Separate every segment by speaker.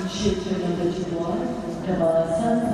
Speaker 1: Shifter number 21, Kamal San.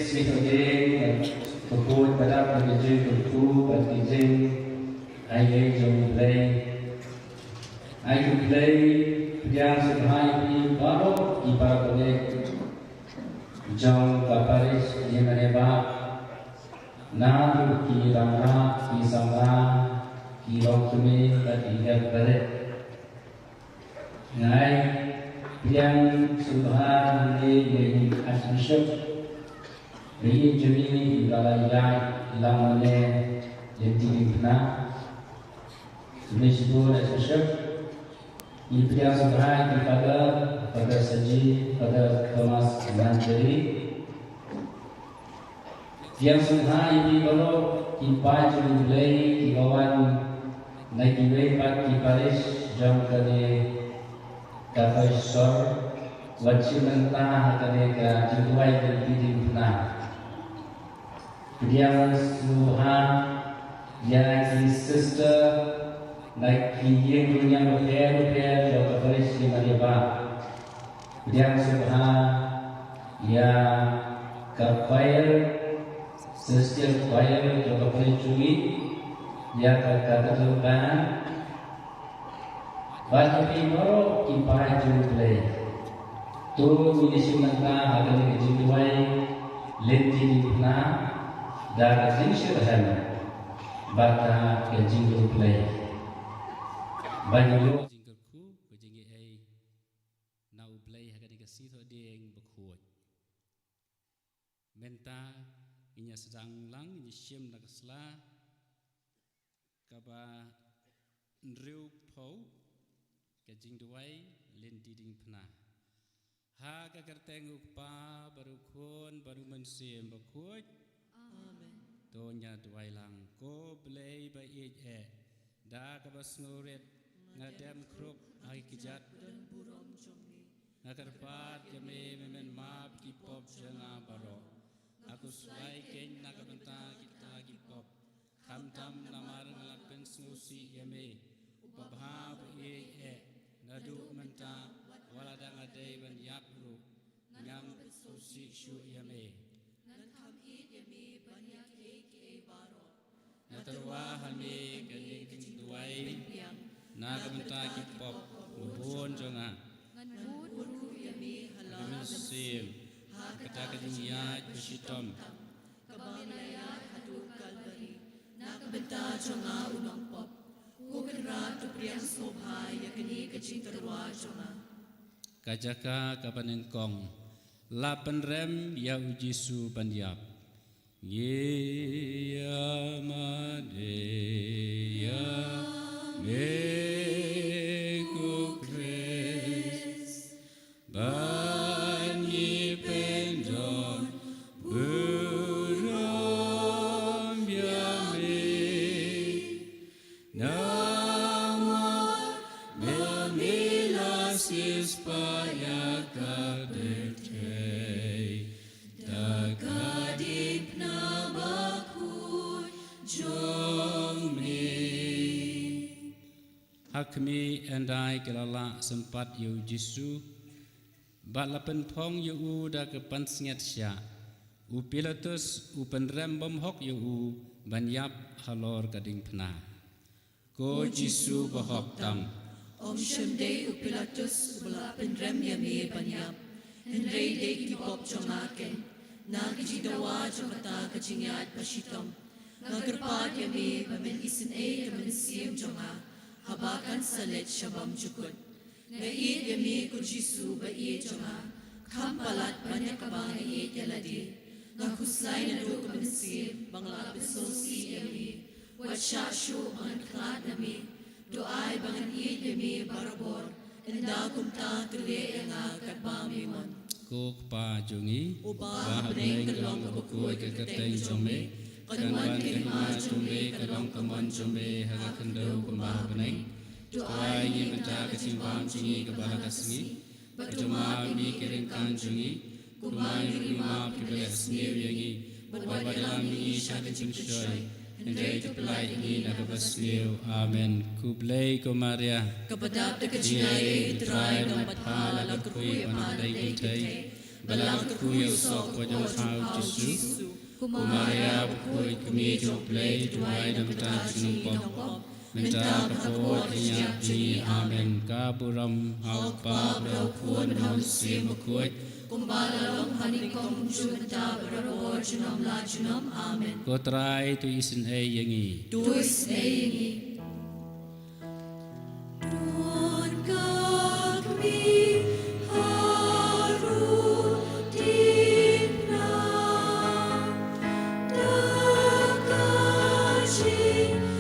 Speaker 2: Sngi Thohdieng Bakhuid Padap Nagijing Kulku Nagijing Ayeng Jong Play Piang Sekhai Pi Barok Ibarat Oleh Jong kaparis di maneba na ki rangra ki samra ki rokme katiga baret ngai yang subhan ni Archbishop Lynti Diengphna lamane Lynti Diengphna Meshibur Archbishop Yang subhan pada Sngi pada Thomas Manjari yang subhan ini baru impai jumlai kawan naik iwe pat Paris jam kali kafir sor wajib mentah kali ke jumlai Lynti Diengphna yang subhan yang sister naik yang dunia berpihak jauh Paris di Maneba yang subhan ya kafair setiap kafair jauh Paris curi ya kata lupakan banyak people impai jumlah tu milisi mentah akan dijumpai Lynti Diengphna dan jinsi bersama bata kejing jumlah banyak
Speaker 3: jingkerku kejingi ai nau play hagani Sngi Thohdieng Bakhuid menta inya sedang lang inya syem nakasla kaba nriu phau kejing duai Lynti Diengphna ha ka kerteng upa baru khon baru mensiem Bakhuid amen tonya duai lang ko play ba e da ka bas ngoret ngadam krup ai kijat dan buram jomni nakarpat kami memen map kipop jana baro aku sulai ken nakabenta kita kipop kamtam namar ngalapen snusi yame upabha nadu menta waladang adai ban yapru ngam susi shu yame nan kam yame banyak ke baro natarwa hame kani kinduai nakabenta kipop ubun jonga ngan buru yami halal sim kata kadinya bisitom kabalayat hadu kalbari nakabenta jonga unong pop kukenra tu priang sobhai yakni kecing terwa jonga kajaka kapanengkong lapan rem ya ujisu bandiap ye ya made ya Meku kres banyi pendon buram yame nama memilasis paya kadetei Sngi Diengphna Bakhuid jomni Hakmi andai kelala sempat yu jisu balapen pong yu da kepan snget sya upilatus upen rembom hok yu banyap halor Diengphna ko jisu bahok tam
Speaker 4: om shemde upilatus balapen rem yame banyap henrei de kipop jongaken nagijidawa jongata kajingyat pasitom ngagerpat yame bamen isin kemen siem jonga habakan salet shabam jukut ngait yami kujisu ba jonga kampalat banyak kabang ngait yaladi ngakuslai na do kumensi bangla besosi yami watsha shu bangan klat nami doai bangan yami barabor enda kumta tuwe nga katbami mon
Speaker 3: kok pa jongi
Speaker 4: uba beneng kelong kabukui
Speaker 3: keteng jome Kanwan kema jombe kalong kamon jombe haga kendo kumah beneng tuai ye menta kesimbang jingi kebah kasngi berjoma mi kiringkan jingi kumai rumah kibel snew yangi badalam mi syakin cimshoy Ndai tepelai ini nak bersnew amen kublai kumaria
Speaker 4: kepada dekejinai terai dan pathala lakui amadai kitai balang kui sok wajong hau jisu Kumaria Bakhuid kami joplay tuai dan betar jinung pop
Speaker 3: Minta kapot niyak ni amen kaburam haupa beraukuan manusia Bakhuid.
Speaker 4: Kumbalalong hanikom jumenta berabor junam la junam amen.
Speaker 3: Kotrai tu isin yangi.
Speaker 4: Tuis eingi. Tuan kami haru Diengphna dakaji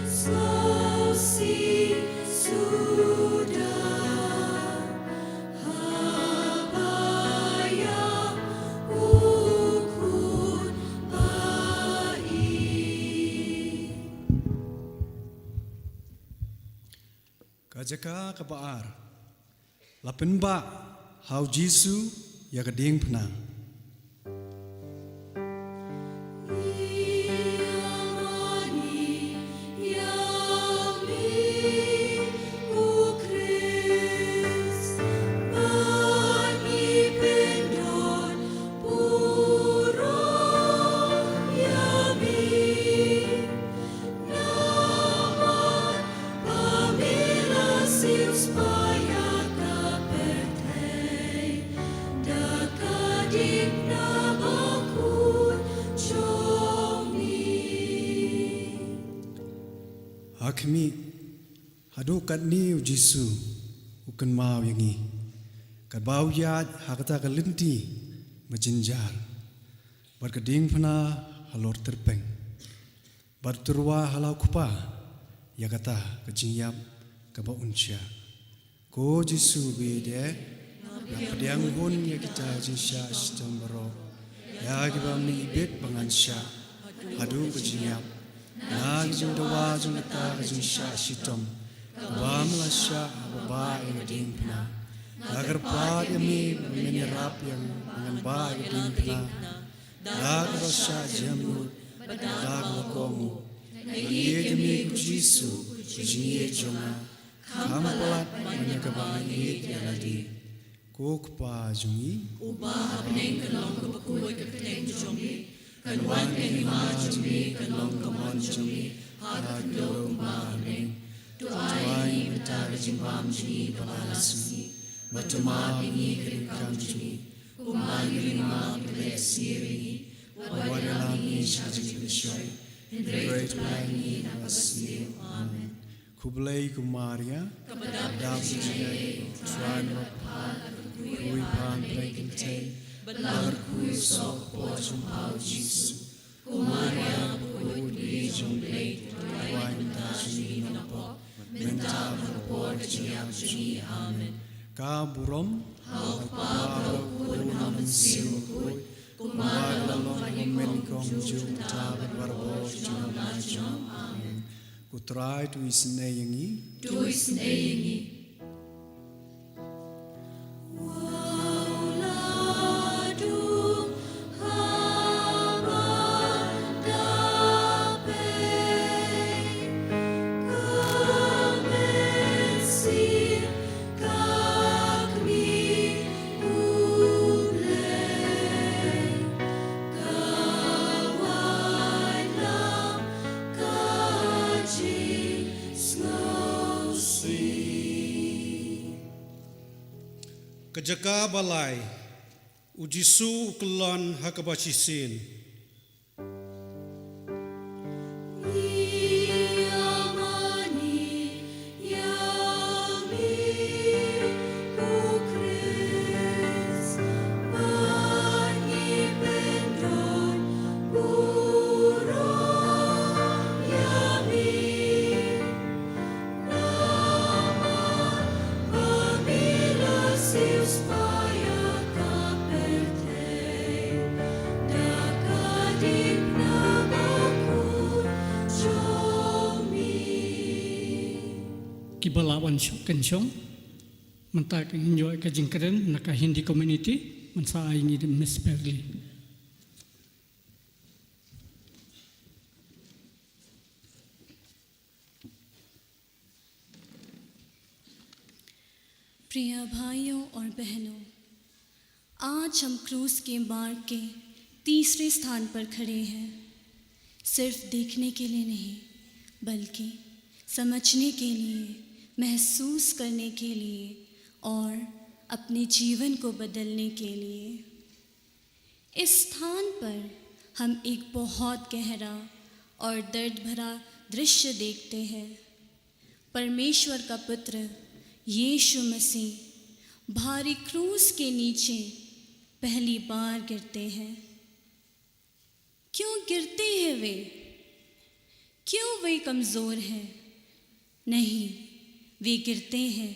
Speaker 4: slosi sudah.
Speaker 5: Kajaka kabaar, lapenba hau Jisu ya Diengphna. Hakmi hadukat ni Jisu ukan mau yangi kat bau yat hakata ka Lynti majinjar bar ka Diengphna halor terpeng bar turwa halau kupa ya kata ka jingyap ka ba uncia ko Jisu bede ya pediang hun ya kita jinsya sistem baro ya gibam ni ibet pangansya hadu ka jingyap Nag jindawa jungata jinsya sitom Bam lasya baba yang Diengphna Nagar pa yami menirap yang dengan ba yang Diengphna Nag lasya jamu Nag lakomu Nagi jami kujisu Kujiye jonga Kampalat menyakabang it yaladi Kok pa jungi
Speaker 4: Ubah beneng kelong kebakui keketeng jongi Kanwan kenima jumi kanlong kamon jumi harap do kumbang tuai mentar jimbam jumi balasmi matuma bingi kerikam jumi kumbang lima pelesiri wadalami shaji bishoy great langi nabasni amen
Speaker 5: Kublai kumaria Kadab jaya Tuan Rapal Kui pan plekinte Balar kui sok po jumpau Jisu
Speaker 4: Kumaria bukut di jumblay tuai mentar jumi napo mentar berpor jiap jumi amen
Speaker 5: Kaburom
Speaker 4: hau pabro kunam siukut kumaria
Speaker 5: men kong jumta berbarbo jum
Speaker 4: amen
Speaker 5: Kutrai tu isne yangi
Speaker 4: tuis neingi
Speaker 6: Kejaka balai ujisu kelon hakabacisin
Speaker 7: Kibalawan kencong mentak enjoy kejengkeren nak Hindi community mensaingi di Miss Berli.
Speaker 8: प्रिय भाइयों और बहनों, आज हम क्रूज के मार्ग के तीसरे स्थान पर खड़े हैं, सिर्फ देखने के लिए नहीं बल्कि समझने के लिए, महसूस करने के लिए और अपने जीवन को बदलने के लिए। इस स्थान पर हम एक बहुत गहरा और दर्द भरा दृश्य देखते हैं। परमेश्वर का पुत्र यीशु मसीह भारी क्रूस के नीचे पहली बार गिरते हैं। क्यों गिरते हैं वे? क्यों वे कमज़ोर हैं? नहीं, वे गिरते हैं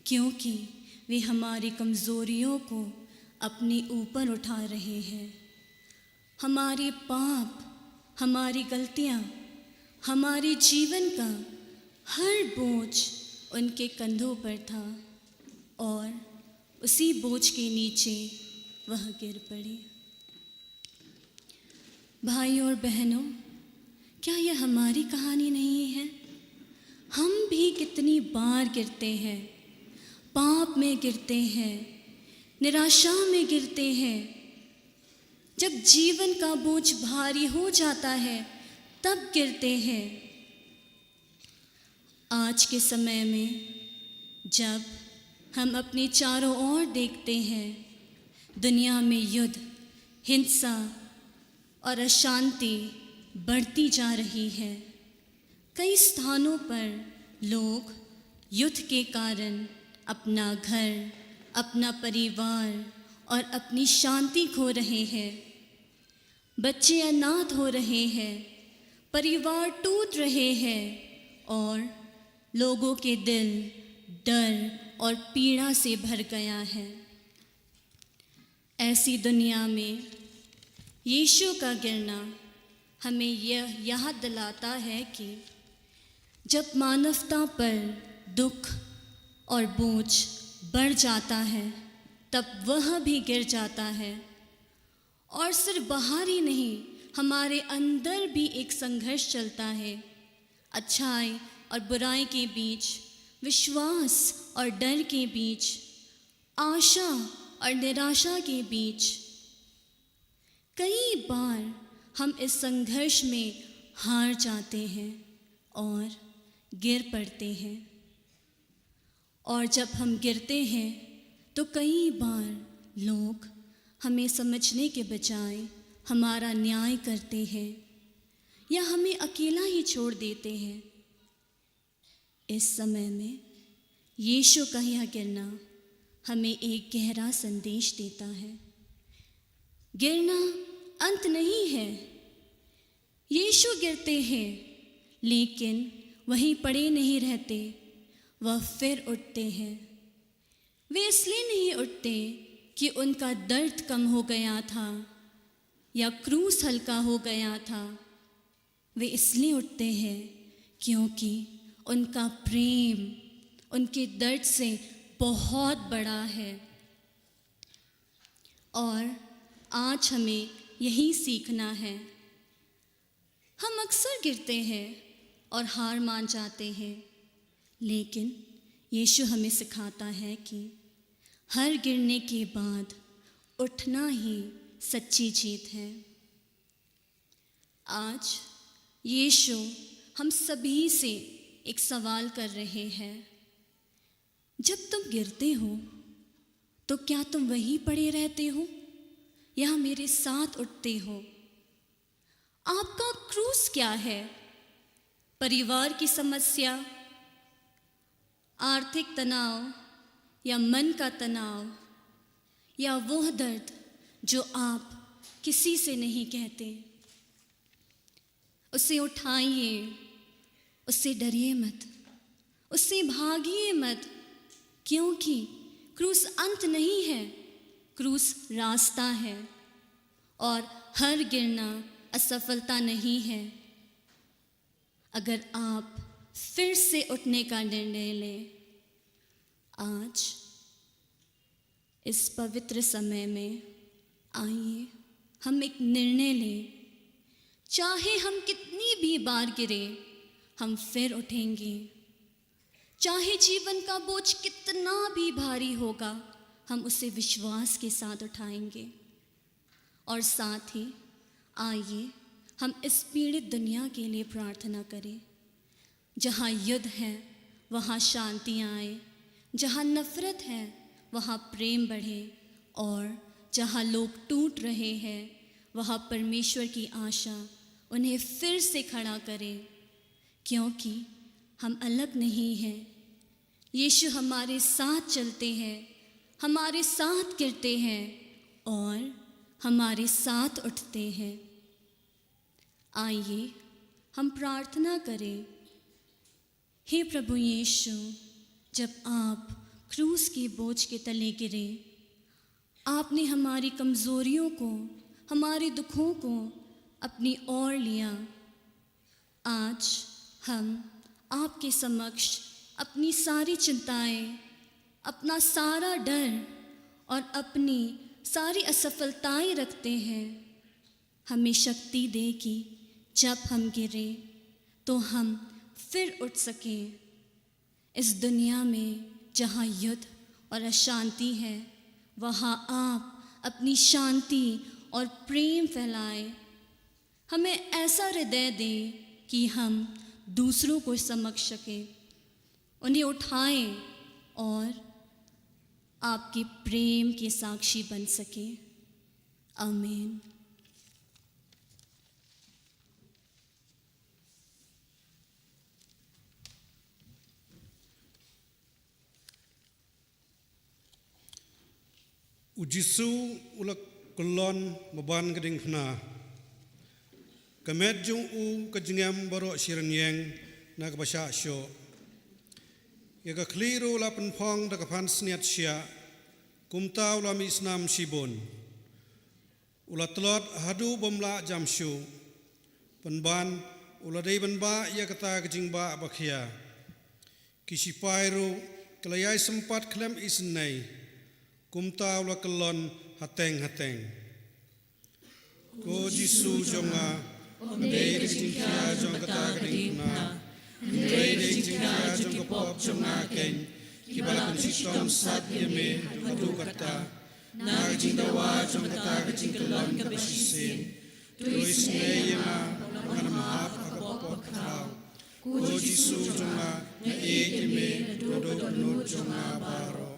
Speaker 8: क्योंकि वे हमारी कमज़ोरियों को अपने ऊपर उठा रहे हैं। हमारे पाप, हमारी गलतियाँ, हमारे जीवन का हर बोझ उनके कंधों पर था और उसी बोझ के नीचे वह गिर पड़े। भाइयों और बहनों, क्या यह हमारी कहानी नहीं है? हम भी कितनी बार गिरते हैं, पाप में गिरते हैं, निराशा में गिरते हैं। जब जीवन का बोझ भारी हो जाता है तब गिरते हैं। आज के समय में जब हम अपने चारों ओर देखते हैं, दुनिया में युद्ध, हिंसा और अशांति बढ़ती जा रही है। कई स्थानों पर लोग युद्ध के कारण अपना घर, अपना परिवार और अपनी शांति खो रहे हैं। बच्चे अनाथ हो रहे हैं, परिवार टूट रहे हैं और लोगों के दिल डर और पीड़ा से भर गया है। ऐसी दुनिया में यीशु का गिरना हमें यह याद दिलाता है कि जब मानवता पर दुख और बोझ बढ़ जाता है तब वह भी गिर जाता है। और सिर्फ बाहर ही नहीं, हमारे अंदर भी एक संघर्ष चलता है। अच्छाई और बुराई के बीच, विश्वास और डर के बीच, आशा और निराशा के बीच। कई बार हम इस संघर्ष में हार जाते हैं और गिर पड़ते हैं। और जब हम गिरते हैं तो कई बार लोग हमें समझने के बजाय हमारा न्याय करते हैं या हमें अकेला ही छोड़ देते हैं। इस समय में यीशु का यह गिरना हमें एक गहरा संदेश देता है। गिरना अंत नहीं है। यीशु गिरते हैं लेकिन वहीं पड़े नहीं रहते, वह फिर उठते हैं। वे इसलिए नहीं उठते कि उनका दर्द कम हो गया था या क्रूस हल्का हो गया था। वे इसलिए उठते हैं क्योंकि उनका प्रेम उनके दर्द से बहुत बड़ा है। और आज हमें यही सीखना है। हम अक्सर गिरते हैं और हार मान जाते हैं, लेकिन यीशु हमें सिखाता है कि हर गिरने के बाद उठना ही सच्ची जीत है। आज यीशु हम सभी से एक सवाल कर रहे हैं। जब तुम गिरते हो तो क्या तुम वहीं पड़े रहते हो या मेरे साथ उठते हो? आपका क्रूस क्या है? परिवार की समस्या, आर्थिक तनाव या मन का तनाव, या वह दर्द जो आप किसी से नहीं कहते? उसे उठाइए, उससे डरिए मत, उससे भागिए मत, क्योंकि क्रूस अंत नहीं है, क्रूस रास्ता है। और हर गिरना असफलता नहीं है। अगर आप फिर से उठने का निर्णय लें, आज इस पवित्र समय में आइए हम एक निर्णय लें। चाहे हम कितनी भी बार गिरें, हम फिर उठेंगे। चाहे जीवन का बोझ कितना भी भारी होगा, हम उसे विश्वास के साथ उठाएंगे। और साथ ही आइए हम इस पीड़ित दुनिया के लिए प्रार्थना करें। जहाँ युद्ध है वहाँ शांति आए, जहाँ नफरत है वहाँ प्रेम बढ़े, और जहाँ लोग टूट रहे हैं वहाँ परमेश्वर की आशा उन्हें फिर से खड़ा करे, क्योंकि हम अलग नहीं हैं। यीशु हमारे साथ चलते हैं, हमारे साथ गिरते हैं और हमारे साथ उठते हैं। आइए हम प्रार्थना करें। हे प्रभु यीशु, जब आप क्रूस के बोझ के तले गिरे, आपने हमारी कमज़ोरियों को, हमारे दुखों को अपनी ओर लिया। आज हम आपके समक्ष अपनी सारी चिंताएं, अपना सारा डर और अपनी सारी असफलताएं रखते हैं। हमें शक्ति दे कि जब हम गिरें तो हम फिर उठ सकें। इस दुनिया में जहाँ युद्ध और अशांति है, वहाँ आप अपनी शांति और प्रेम फैलाएं। हमें ऐसा हृदय दें कि हम दूसरों को समझ सकें, उन्हें उठाएं और आपके प्रेम के साक्षी बन सकें। आमीन।
Speaker 6: Ujisu ulak kulon maban Diengphna. Kamet jung u kajengam baro siranyeng na kabasha syo. Yaga kliru lapan pong da kapan sniat sya. Kumtau lam isnam sibon. Ulatlot hadu bomla jamshu. Penban uladai banba ya kata kajingba bakhia. Kisipairu kelayai sempat klem isnai. Kumtau la kelon hateng. Ko Jisu jonga Ndei jingkia jong kata Diengphna. Ndei jingkia jong kapop jonga ken. Kibala konsistom sat yeme hadu kata. Na jingdawa jong kata jingkelon kabasisin. Tuis ne yema mana maaf akapop kau. Ko Jisu jonga na yeme dodo penut jonga baro.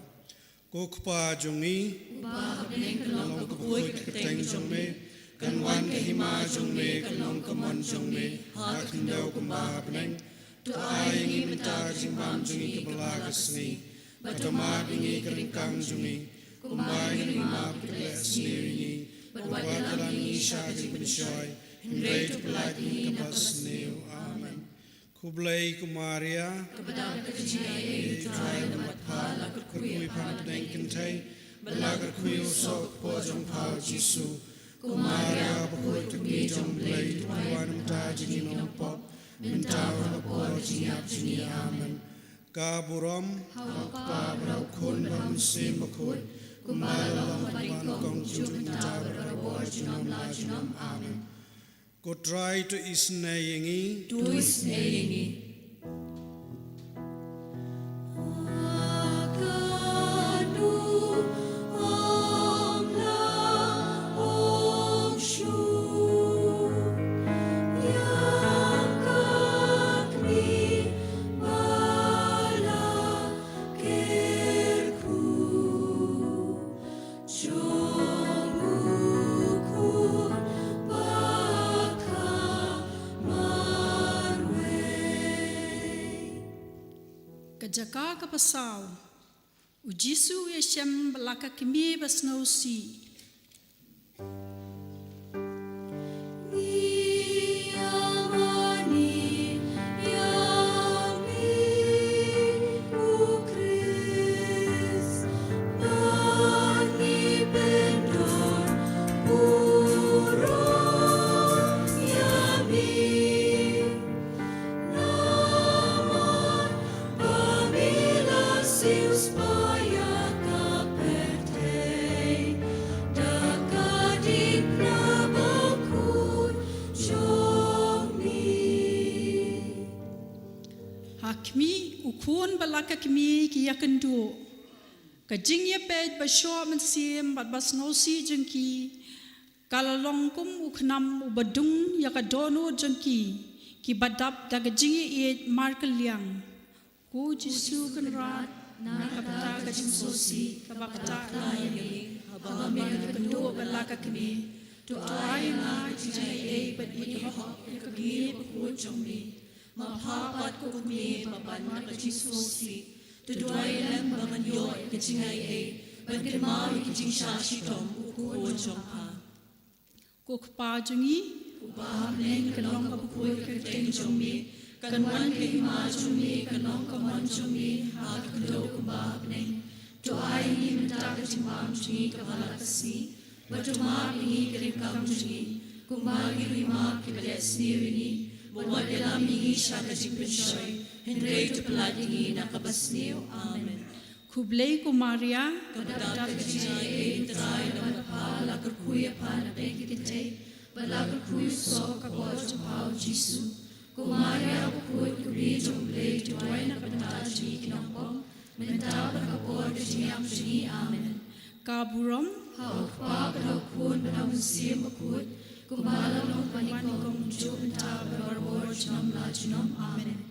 Speaker 6: Kokpa jongi, kalong kapuit keteng jongme, kanwan kahima jongme, kalong kamon jongme, hakendaw kumba peneng, tu ayang imenta jimbam jongi kebala kesni, batama bingi keringkang jongi, kumba hima peklet sni wingi, batwat dalam isya jimbensyoy, hindray tu pelagi kebal sni. Amen. Kublai kumaria,
Speaker 4: kepada kejayaan try lemat pala
Speaker 6: Kerkui panapdeng kentai, belagar kui usok pojong pau Jisu, kumaria bakhuid kami jong belai, tuan menta jini nompop, menta wapor jiniap jini amen. Kaburam, hawakpa berau kun bang sim bakhuid, kumalam panikong jut menta berabor jinom la jinom amen. Ko try to isnayengi,
Speaker 4: tu isnayengi.
Speaker 9: Jaka kapasau, ujisu yeshem balaka kimi basnausi. Ukun balaka kimi kiyakendu, kajingya pej basyo mensim bat basnosi jengki, kalalongkum uknam ubadung yakadono jengki, ki badap daga jingi e markeliang ku Jisu kan rat na kapta ka jimsosi kabakta layang haba me kendo balaka kami to ay na jingi e but e ho ka gi ko chombi ma papat ko kami baban na ka jimsosi to doy lam bangan yo ka jingi e ban kan ma ki jing sha shi tom ko chompa ko pa jingi ba neng kanong ka pukoy ka teng chombi kanwan ka hima chombi kanong ka man chombi ha ka do ka ba neng to ay ni menta ka jimbam chombi ka balakasi ba to ma pingi ka rin kam chombi kung ba ki hima ki balas ni rini bawat ilam ni siya ka jimpensyoy henry to paladingi na kabasniyo amen kublay ko Maria kadadap ka jingay tayo na mapala kuya pa na pekititay Balakal kuy so kapot sa pao Jisu. Kumaria kuy kubi jomble tuway na kanta jini kinampong. Menta kapot jini ang jini amen. Kaburam hauk pa balaw kun balaw siyam akut. Kumala ng panikong jo menta barwar jinam la jinam amen.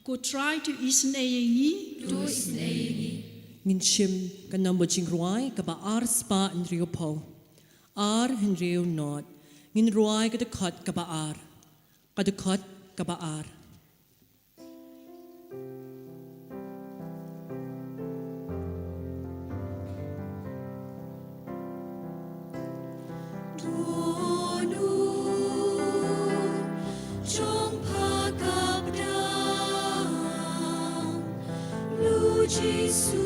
Speaker 9: Ko try to isen ayengi. To isen ayengi.
Speaker 4: Minshim kanambo jingruay kaba ar spa and rio po. Ar and rio not. Ngin ruay kadakot kabaar. Kadakot kabaar. Donu jong pagabdang lu Jisu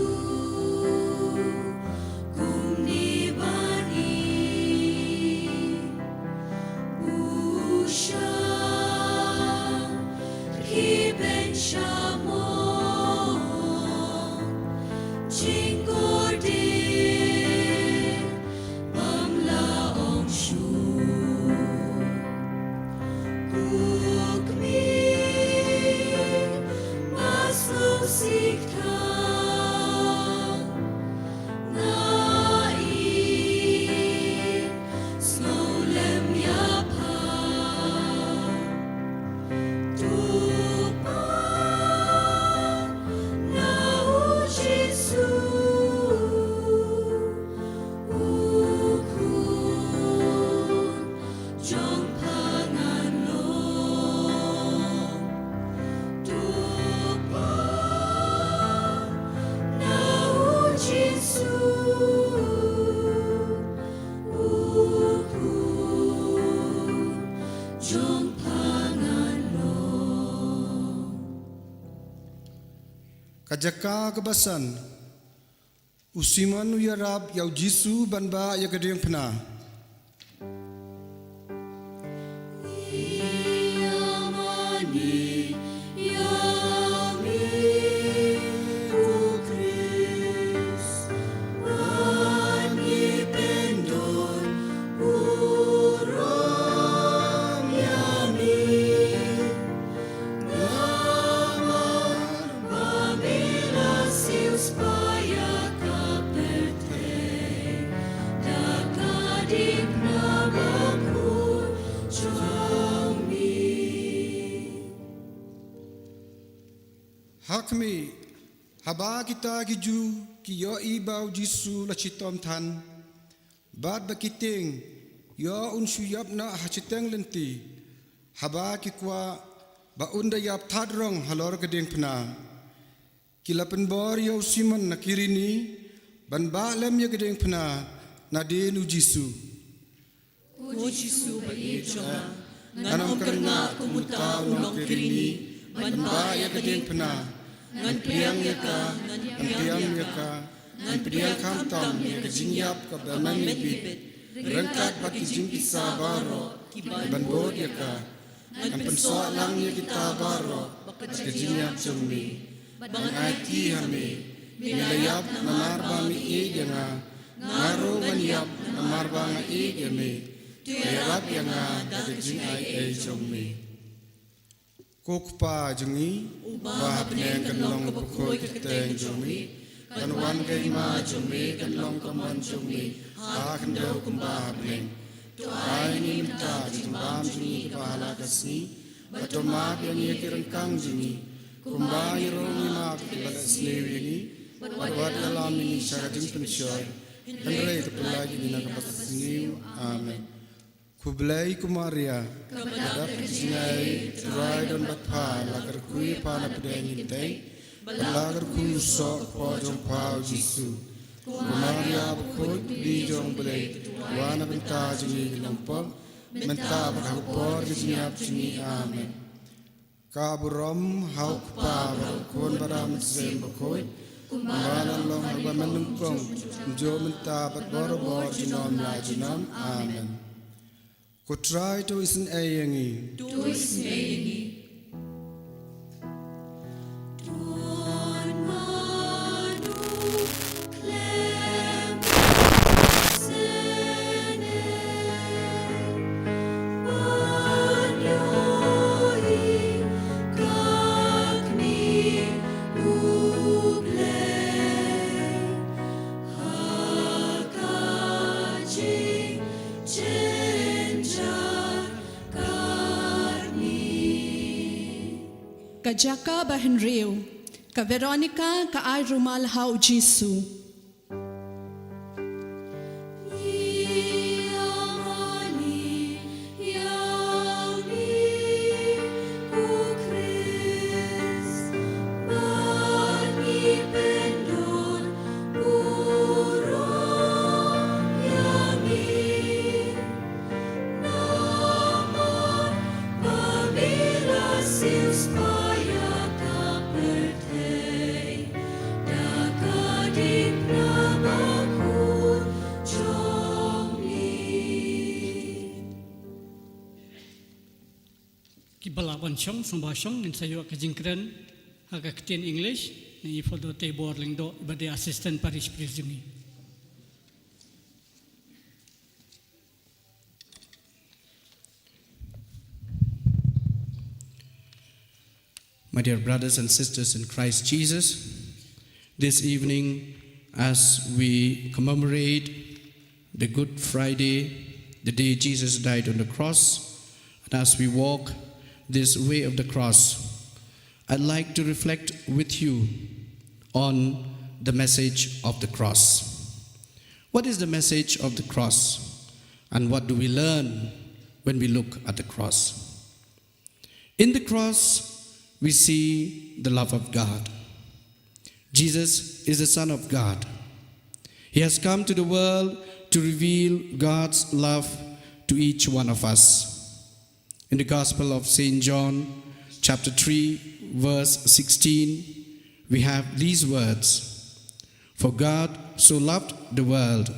Speaker 5: Kajaka kebasan usiman uyarab yau Jisu banba ya Diengphna. Hakmi haba kita giju ki yo ibau Jisu la chitom than bad bakiting yo unsuyap na hachiteng lenti haba ki kwa ba unda yap thadrong halor Diengphna kilapen bor yo simon na kirini ban ba lem ya Diengphna na denu Jisu
Speaker 4: o Jisu ba ejoma nanam karna kumuta unong kirini ban ba ya Diengphna ngan priang yaka ngan priang kamtam ya jingyap ka baman bibit rengkat baki jingkisa baro ban bod yaka ngan penso lang ya kita baro baka jingyap jombi bang ati hame milayap namarba mi ejanga ngaro banyap namarba nga ejame tuyarap yanga daga jingay ejombi Kokpa jungi bahap neng kanlong kapukhoy kiteng jungi kanwan kay ma jungi kanlong kaman jungi ha kandaw kumbahap neng to ay ni minta jimbam jungi kahala kasni
Speaker 6: Batomak yang ikiran kang jini, kumbani rongi mak ibadat snewi ini, Badwat dalam ini syaratin pensyoy, Henry terpelagi di naga pasat snew, Amen. Kublai kumaria, Badak Sngi Turai dan Batpa, Lagar kui pana pedengin teng, Lagar kulusok pojong pau Jisu, Kumaria Bakhuid bijong belai, Wana benta jengi lampong, Menta bakhapor jengiap jengi Amen. Kaburom hauk pa kun baram sem Bakhuid, Kumbalan long harba menungkong, Jo menta bat bor jinom la jinom Amen. Kutrai to isen ayangi.
Speaker 9: Ka Jaka ba Henryo, ka Veronica ka ay rumal hao Jisu.
Speaker 7: Balaban syong sambashong nin sayo kajingkren haga ketian English ni fodo te borling do ibade assistant parish priest jumi.
Speaker 6: My dear brothers and sisters in Christ Jesus, this evening as we commemorate the Good Friday, the day Jesus died on the cross, and as we walk this way of the cross, I'd like to reflect with you on the message of the cross. What is the message of the cross, and what do we learn when we look at the cross? In the cross, we see the love of God. Jesus is the Son of God. He has come to the world to reveal God's love to each one of us. In the Gospel of St. John, chapter 3, verse 16, we have these words: For God so loved the world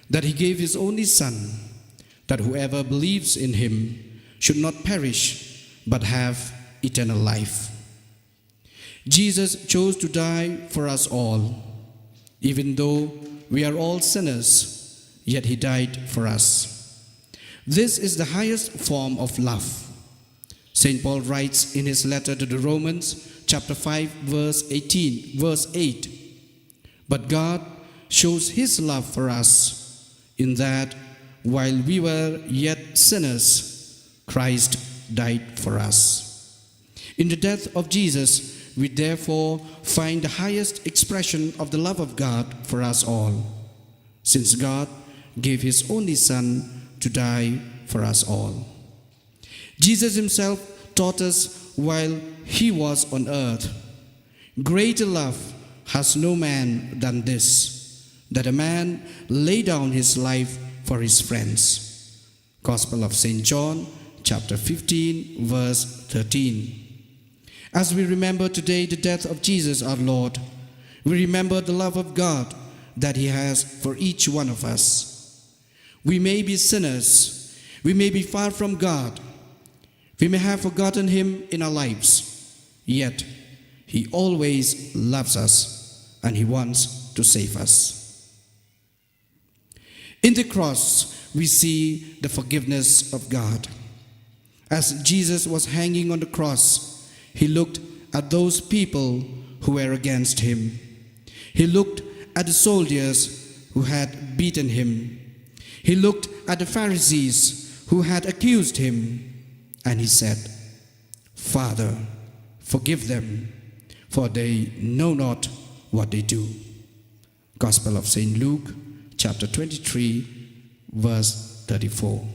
Speaker 6: that he gave his only Son, that whoever believes in him should not perish, but have eternal life. Jesus chose to die for us all. Even though we are all sinners, yet he died for us. This is the highest form of love. St. Paul writes in his letter to the Romans, chapter 5, verse 8, But God shows his love for us in that while we were yet sinners, Christ died for us. In the death of Jesus, we therefore find the highest expression of the love of God for us all, since God gave his only Son to die for us all. Jesus himself taught us while he was on earth, Greater love has no man than this, that a man lay down his life for his friends. Gospel of St. John, chapter 15, verse 13. As we remember today the death of Jesus our Lord, we remember the love of God that he has for each one of us. We may be sinners, we may be far from God, we may have forgotten him in our lives, yet he always loves us and he wants to save us. In the cross, we see the forgiveness of God. As Jesus was hanging on the cross, he looked at those people who were against him. He looked at the soldiers who had beaten him. He looked at the Pharisees who had accused him, and he said, Father, forgive them, for they know not what they do. Gospel of St. Luke, chapter 23, verse 34.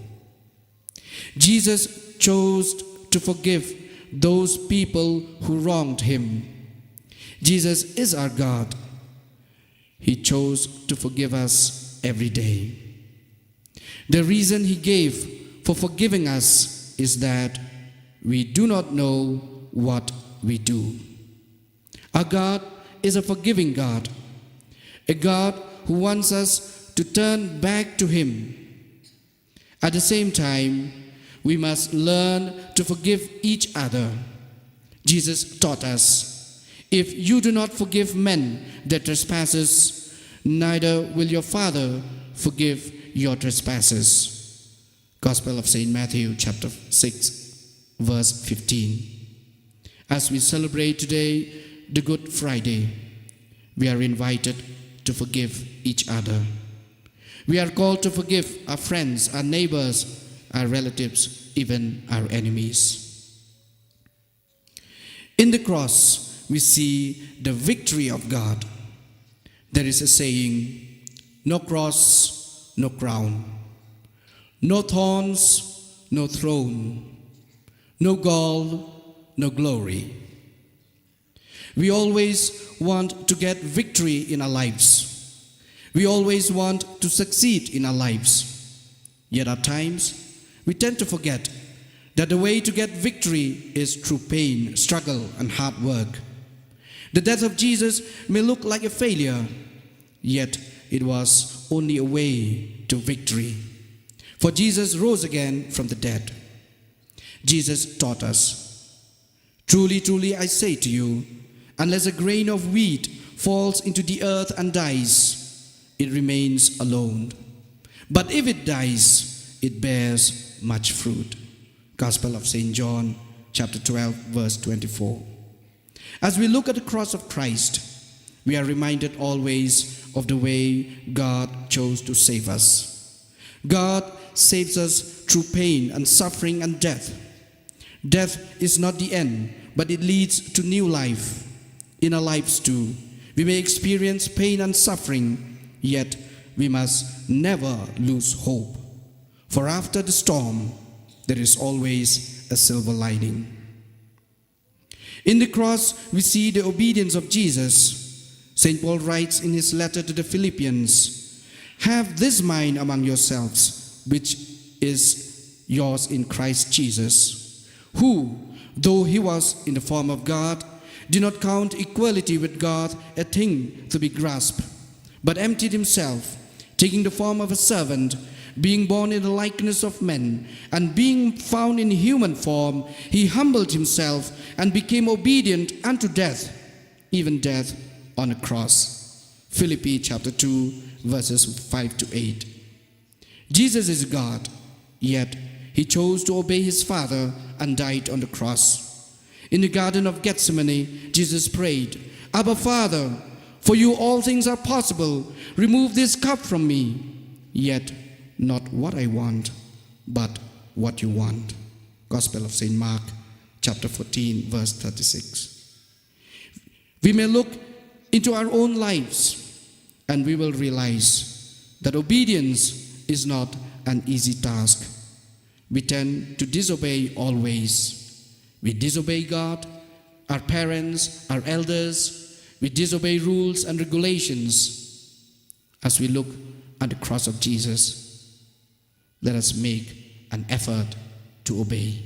Speaker 6: Jesus chose to forgive those people who wronged him. Jesus is our God. He chose to forgive us every day. The reason he gave for forgiving us is that we do not know what we do. Our God is a forgiving God, a God who wants us to turn back to him. At the same time, we must learn to forgive each other. Jesus taught us, if you do not forgive men their trespasses, neither will your Father forgive your trespasses. Gospel of St. Matthew, chapter 6, verse 15. As we celebrate today the Good Friday, we are invited to forgive each other. We are called to forgive our friends, our neighbors, our relatives, even our enemies. In the cross, we see the victory of God. There is a saying, no cross, no crown, no thorns, no throne, no gall, no glory. We always want to get victory in our lives. We always want to succeed in our lives. Yet at times, we tend to forget that the way to get victory is through pain, struggle, and hard work. The death of Jesus may look like a failure, yet it was only a way to victory. For Jesus rose again from the dead. Jesus taught us, truly, truly, I say to you, unless a grain of wheat falls into the earth and dies, it remains alone. But if it dies, it bears much fruit. Gospel of St. John, chapter 12, verse 24. As we look at the cross of Christ, we are reminded always of the way God chose to save us. God saves us through pain and suffering and death. Death is not the end, but it leads to new life. In our lives too, we may experience pain and suffering, yet we must never lose hope. For after the storm, there is always a silver lining. In the cross, we see the obedience of Jesus. St. Paul writes in his letter to the Philippians, have this mind among yourselves, which is yours in Christ Jesus, who, though he was in the form of God, did not count equality with God a thing to be grasped, but emptied himself, taking the form of a servant, being born in the likeness of men, and being found in human form, he humbled himself and became obedient unto death, even death on a cross. Philippi chapter 2, verses 5 to 8. Jesus is God, yet he chose to obey his Father and died on the cross. In the Garden of Gethsemane, Jesus prayed, Abba, Father, for you all things are possible. Remove this cup from me. Yet not what I want, but what you want. Gospel of St. Mark, chapter 14, verse 36. We may look into our own lives and we will realize that obedience is not an easy task. We tend to disobey always. We disobey God, our parents, our elders. We disobey rules and regulations. As we look at the cross of Jesus, let us make an effort to obey.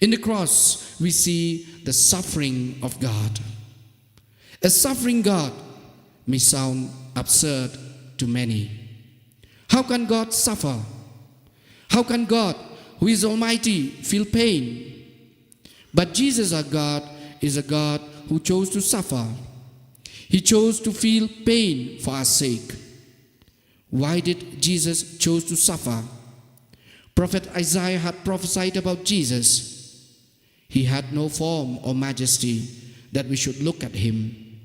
Speaker 6: In the cross, we see the suffering of God. A suffering God may sound absurd to many. How can God suffer? How can God, who is almighty, feel pain? But Jesus, our God, is a God who chose to suffer. He chose to feel pain for our sake. Why did Jesus choose to suffer? Prophet Isaiah had prophesied about Jesus. He had no form or majesty that we should look at him.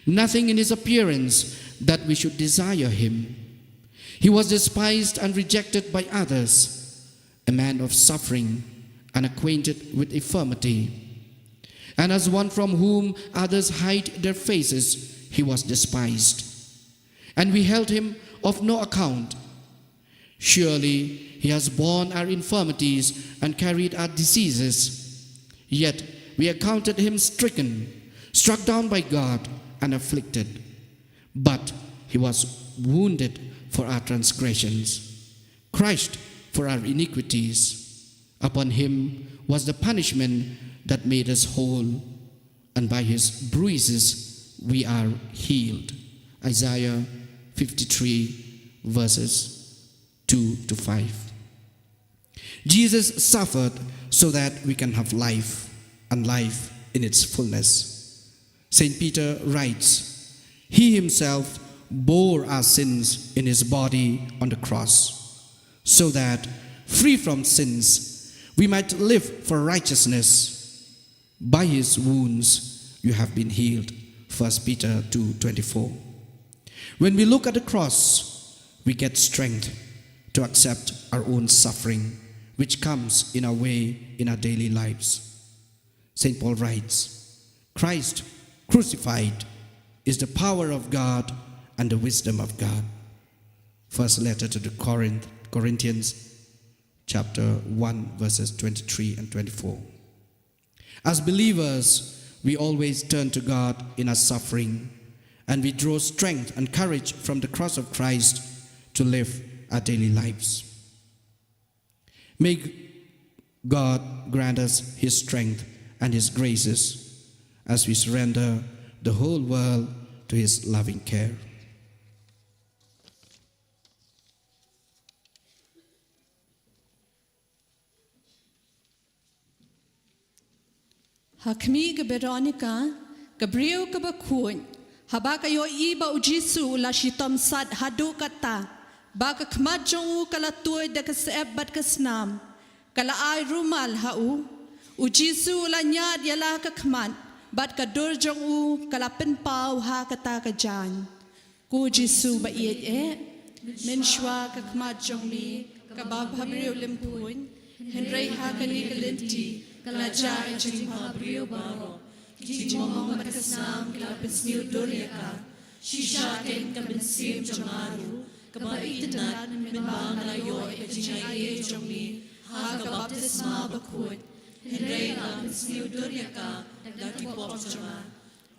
Speaker 6: Nothing in his appearance that we should desire him. He was despised and rejected by others, a man of suffering
Speaker 10: and acquainted with infirmity. And as one from whom others hide their faces, he was despised. And we held him of no account. Surely he has borne our infirmities and carried our diseases. Yet we accounted him stricken, struck down by God, and afflicted. But he was wounded for our transgressions, crushed for our iniquities. Upon him was the punishment that made us whole, and by his bruises we are healed. Isaiah 53 verses 2 to 5. Jesus suffered so that we can have life, and life in its fullness. St. Peter writes, He himself bore our sins in his body on the cross, so that, free from sins, we might live for righteousness. By his wounds you have been healed. 1 Peter 2:24. When we look at the cross, we get strength to accept our own suffering, which comes in our way in our daily lives. St. Paul writes, Christ crucified is the power of God and the wisdom of God. First letter to the Corinthians, chapter 1, verses 23 and 24. As believers, we always turn to God in our suffering, and we draw strength and courage from the cross of Christ to live our daily lives. May God grant us his strength and his graces as we surrender the whole world to his loving care.
Speaker 9: Hakmi ke Veronica, Gabriel ke Bakhuid, haba kayo iba ujisu la shitom sad hadu kata, ba ka kmadjong u kalatuy da kasebat kasnam, kala ay rumal hau, ujisu la nyad yala ka kman, bat ka durjong u kalapin pau ha kata ka jan, ku jisu ba iet menshwa ka kmadjong mi, kabab Gabriel limpuin, Henry ha kani Lynti Kalajar jing Gabriel baro, jing Muhammad kasam kalapin Sngi Thohdieng Bakhuid, shisha ken kabensim jamaru, kabaitanat minbang layoy kajing ay jongmi, ha kabaptisma Bakhuid, Henry lapin Sngi Thohdieng Bakhuid, dati pop jama,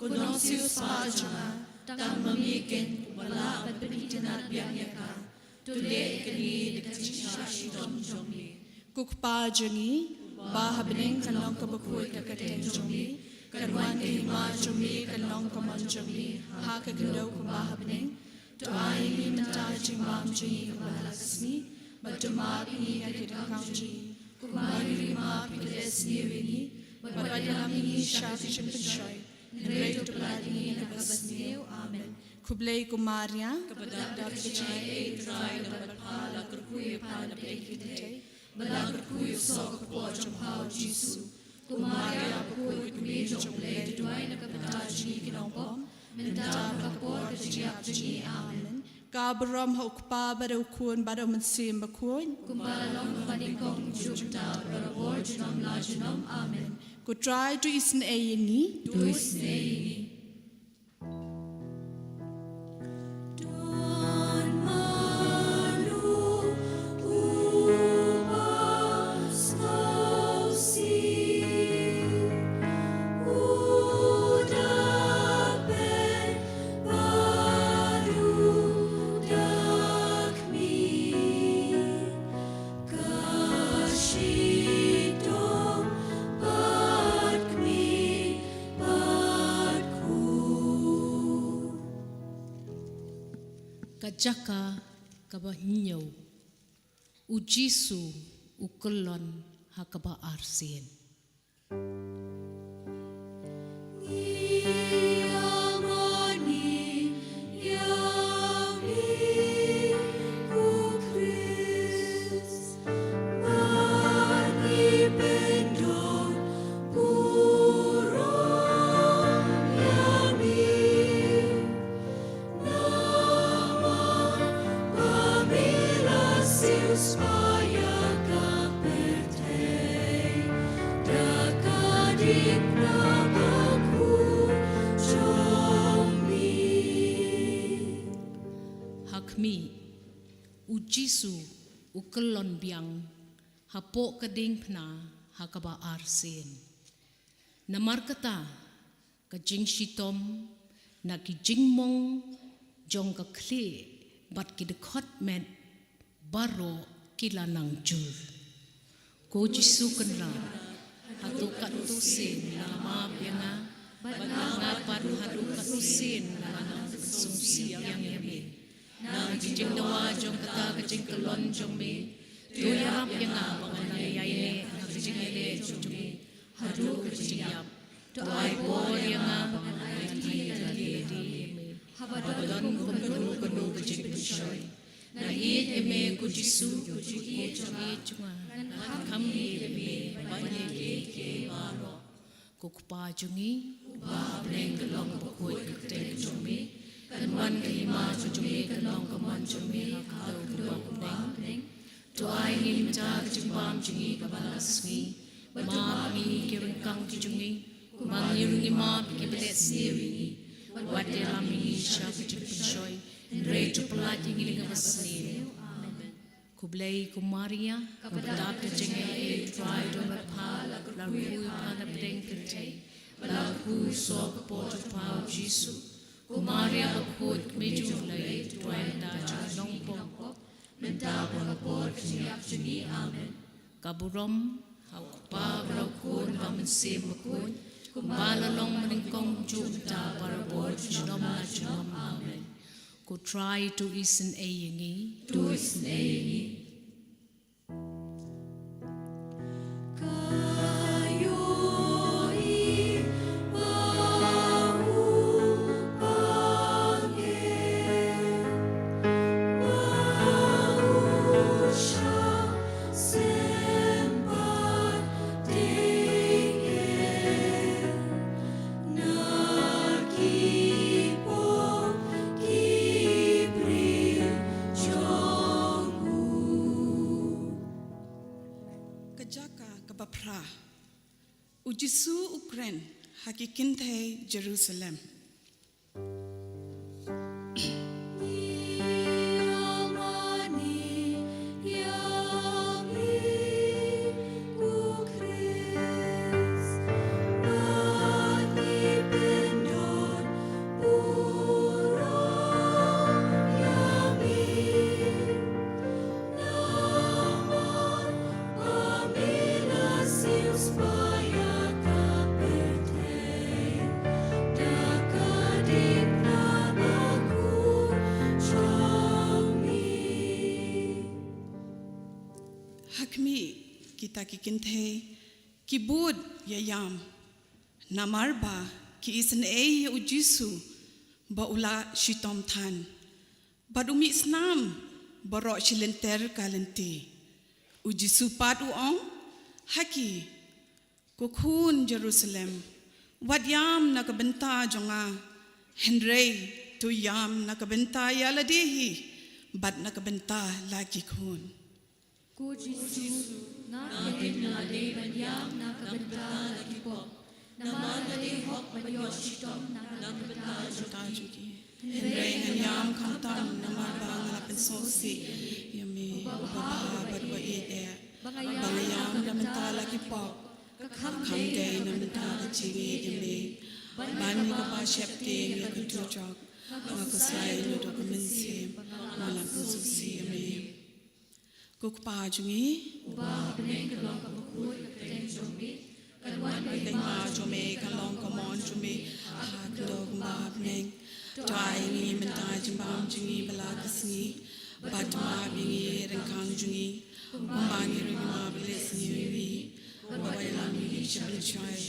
Speaker 9: kunong siu spa jama, tang mamikin wala kabaitanat biyaka, tule kani kajing shashidom jongmi. Kukpa jongi, bahabening kanong kabakhuid kakateng jongi, kanwan kahima jongi kanong kaman jongi, ha kagandaw kubahabening, to ay ni mata jingmam jongi kabalakasmi, but to mapi kakitang jongi, kumari mapi kales niwini, but badalami shati shimpishoy, and reto to bladini nakabasniw, amen. Kublay kumarya, kabadagdag kachay, try the badpala, kurkuya pala pekitay, Balak kuyu sok po jom hao Jisu, kumaya kuyu kumi jom le duay na kapita jini kinongpom, menta kapor kajiyap jini amen. Kabaram haukpa badaw kun badaw mansim bakun, kumbalong panikong jumta barabor jinom la jinom amen. Kutry to isn ayini, to isn ayini.
Speaker 11: Kajaka kabahinyaw, ujisu ukulon hakaba arsien.
Speaker 4: Spaya kapete
Speaker 11: Ujisu ukelon biang hapok Diengphna hakaba arsen. Namar kata kajing shitom na kijing mong jong ka kli bat kidekot met baro kilanang jur. Ko Jisu kenra hatu katusin lama bianga bat padu hatu katusin lama sungsi yang yame. Na kijing dawa jong kata kajing kelon jong me tu yarap bianga banganay yayne na kijing ele jong me hatu kajing yap tu ay bor yanga banganay yayne me habalon kunu kajing pishoy na hit eme ko Jisu ko chunga kami eme banye ke baro ko kupa jungi ba bleng kelong bakhuid kete jong me kan wan kahima jumi kan long kaman jumi hakau kedong neng tu ai ngim cha kejumpam jungi kabalasmi ma mi kirengkang jungi mangiringi ma kibelet siri wat dalam ini sya kejumpishoy re tu pelati ngiling basni kublai kumaria kabadap jenge try do pa la ru pa na bring kete la ku so po pa Jisu Kumaria bakhuid meju lay tuwain da janong pong menta pangapod kanyap jungi amen. Kaburom hau kupa barakun hamansim bakhuid kumbalalong maningkong jumta parabod junom na junom amen. Ko try to isen ayingi to isen ayingi.
Speaker 9: Ujisu Ukraine hakikin thai Jerusalem. Kita kikinthe kibud yayam namarba ki isen e ujisu ba ula shitom than badumi snam baro shilenter kalenti ujisu pat uong haki kokhun Jerusalem wadyam nakabenta jonga henrei tu yam nakabenta yaladehi bad nakabenta lagi khun
Speaker 4: Ko Jisu na de banyam na kabenta lagi po na magade hok bayot shitom na kabenta juki
Speaker 9: henrei ngayam kantam na marbang lapin sosi yami baba badwa ide bangayam kabenta lagi po kamde na menta chigi yami bani ka pa shepte ya kutuchok makasai no dokumensi malapin sosi yami Kukpa jungi,
Speaker 4: ba beneng kalong kabukut kateng jumi, kalwan
Speaker 9: ma jumi kalong kamon jumi, hakdog ma beneng, tuai ngi mentai jimbam jungi balagasni, batma bingi rengkang jungi, kumbangi rungi ma beles ngi, wabaylam ngi shabin choy,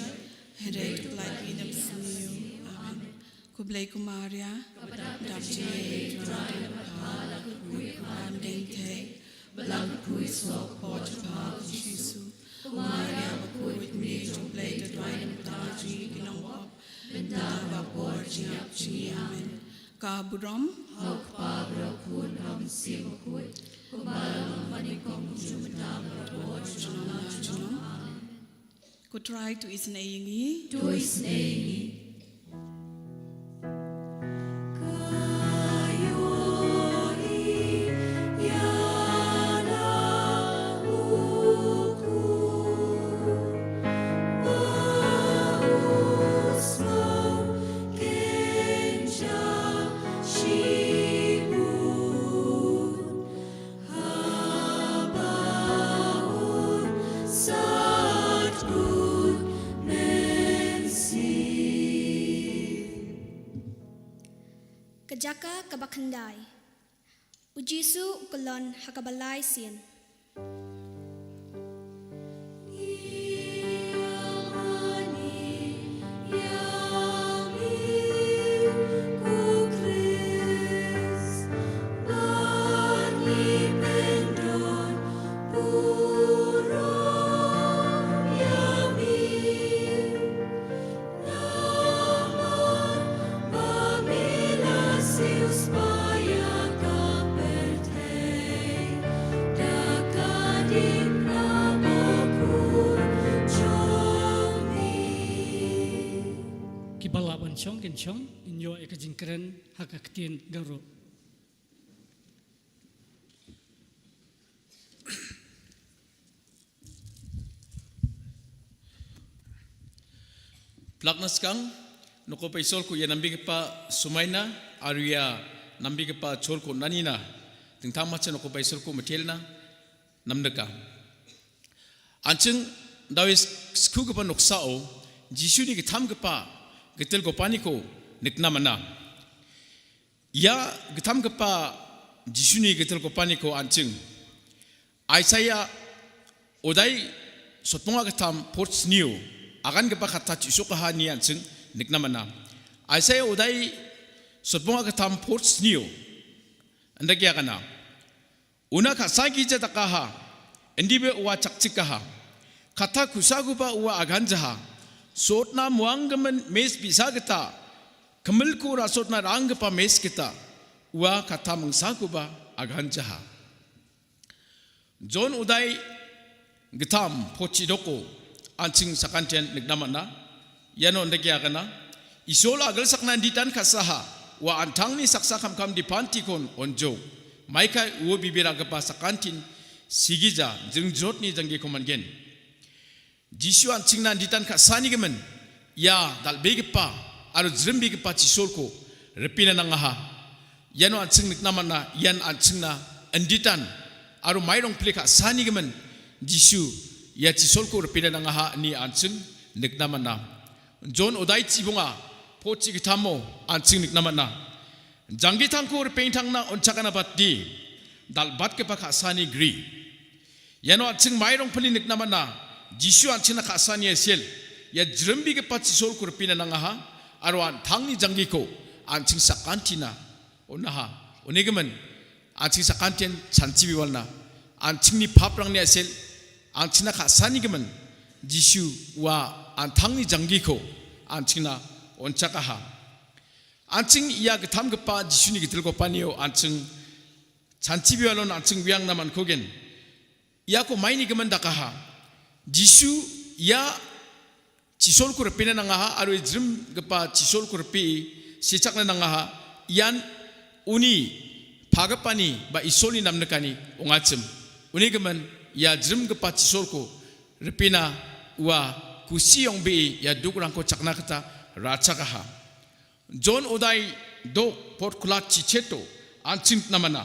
Speaker 9: hedai tuplai idam sniu, amen. Kublai kumaria, dabji turai pala kui kuram dengte. Belang kui swak poj pa Jisu Kumaria bakhuid me jumplay to dwai mta ji kinong wap menta bakor jiap ji amen kaburom
Speaker 4: hok pa barakun hamansim bakhuid kumbalalong maningkong jumta parabod junom amen.
Speaker 9: Ko try to isen ayingi
Speaker 4: To isen ayingi
Speaker 9: ya
Speaker 12: Saka kabakandai. Ujisu ukulon hakabalai sien.
Speaker 7: Kibalawan chong kenchong inyo ekajingkeren hakaktin garo.
Speaker 6: Plaknas kang noko paisol ko ya nambi pa sumaina aria nambi pa chol ko nanina tingtang macha noko paisol ko metelna namdeka ancheng dawis sku pa noksao jisu ni gitam pa getel ko paniko nikna mana ya gitam pa jisu ni getel ko paniko ancheng Aisaya odai sotponga gitam ports new akan kepa kata cisuk kahanian sing nikna mana. Aisaya udai sotbonga ketam ports new. Anda kia kana. Una kasagi jata kaha. Endibe uwa cakcik kaha. Kata kusagu ba uwa agan jaha. Sotna muanggaman mes bisa kita. Kemelku rasotna rangga pa mes kita. Uwa kata mengsagu ba agan jaha. John udai getam pocidoko. Anjing sakantian niknamana yano ndekia kana isola agal sakna ditan kasaha wa antang ni saksa kam di pantikon onjo maika uo bibira gapa sakantin sigija jengjot ni jangge komangen jisu anjing nan ditan kasani gemen ya dalbe gepa aru jrembi gepa cisolko repina nangaha yano anjing niknamana yan anjing na anditan aru mairong plika sani gemen jisu ya cisol ko repina nangaha ni anjing niknamana John odai cibunga poci kitamo anjing niknamana janggi tangko repintang na oncakana batti dal bat ke pakasani gri yano anjing mairong peli niknamana jisu anjing na kasani esel ya jrembi ke pacisol ko repina nangaha arwan tangni janggi ko anjing sakantina onaha onegemen anjing sakantian chanchibi walna anjing ni paprang ni esel Anchina kasani gemen jisu wa antangni janggiko anchina onchakaha anching iya getam gepa jisu ni gitel ko panio anching chanchibialon anching wiang naman kogen iya ko maini gemen dakaha jisu ya cisol ko repina nangaha aru jrim gepa cisol ko repi sicakna nangaha yan uni pagapani ba isoli namnekani ongacem uni gemen ya jrim gepa cisolko repina wa kusiong bi ya dukrangko cakna kata rachakaha John odai do port kulat ciceto anching namana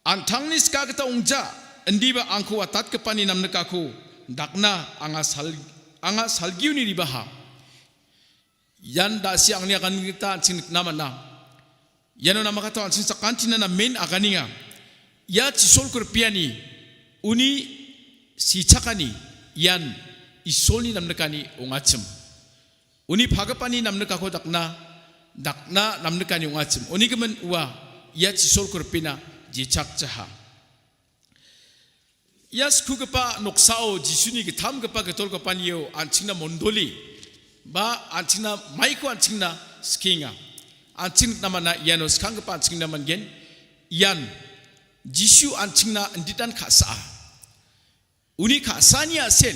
Speaker 6: antangnis ka kata ungja endiba angku atat kepani namnekaku dakna anga salgiuni ribaha yan da siang ni akan kita anching namana yano nama kata anching sakantina na main akaninga ya cisolko repiani uni si cakani yan isoli namnekani ongacem uni pagapani namnekako dakna namnekani ongacem uni gemen uwa ya cisol kurpina jicak jaha ya skugepa noksao jisuni getam gepa getol kapaniyo anchingna mondoli ba anchingna maiko anchingna skinga anching namana yano skanggepa anchingna mangen yan jisu anchingna nditan khasa uni kasani asel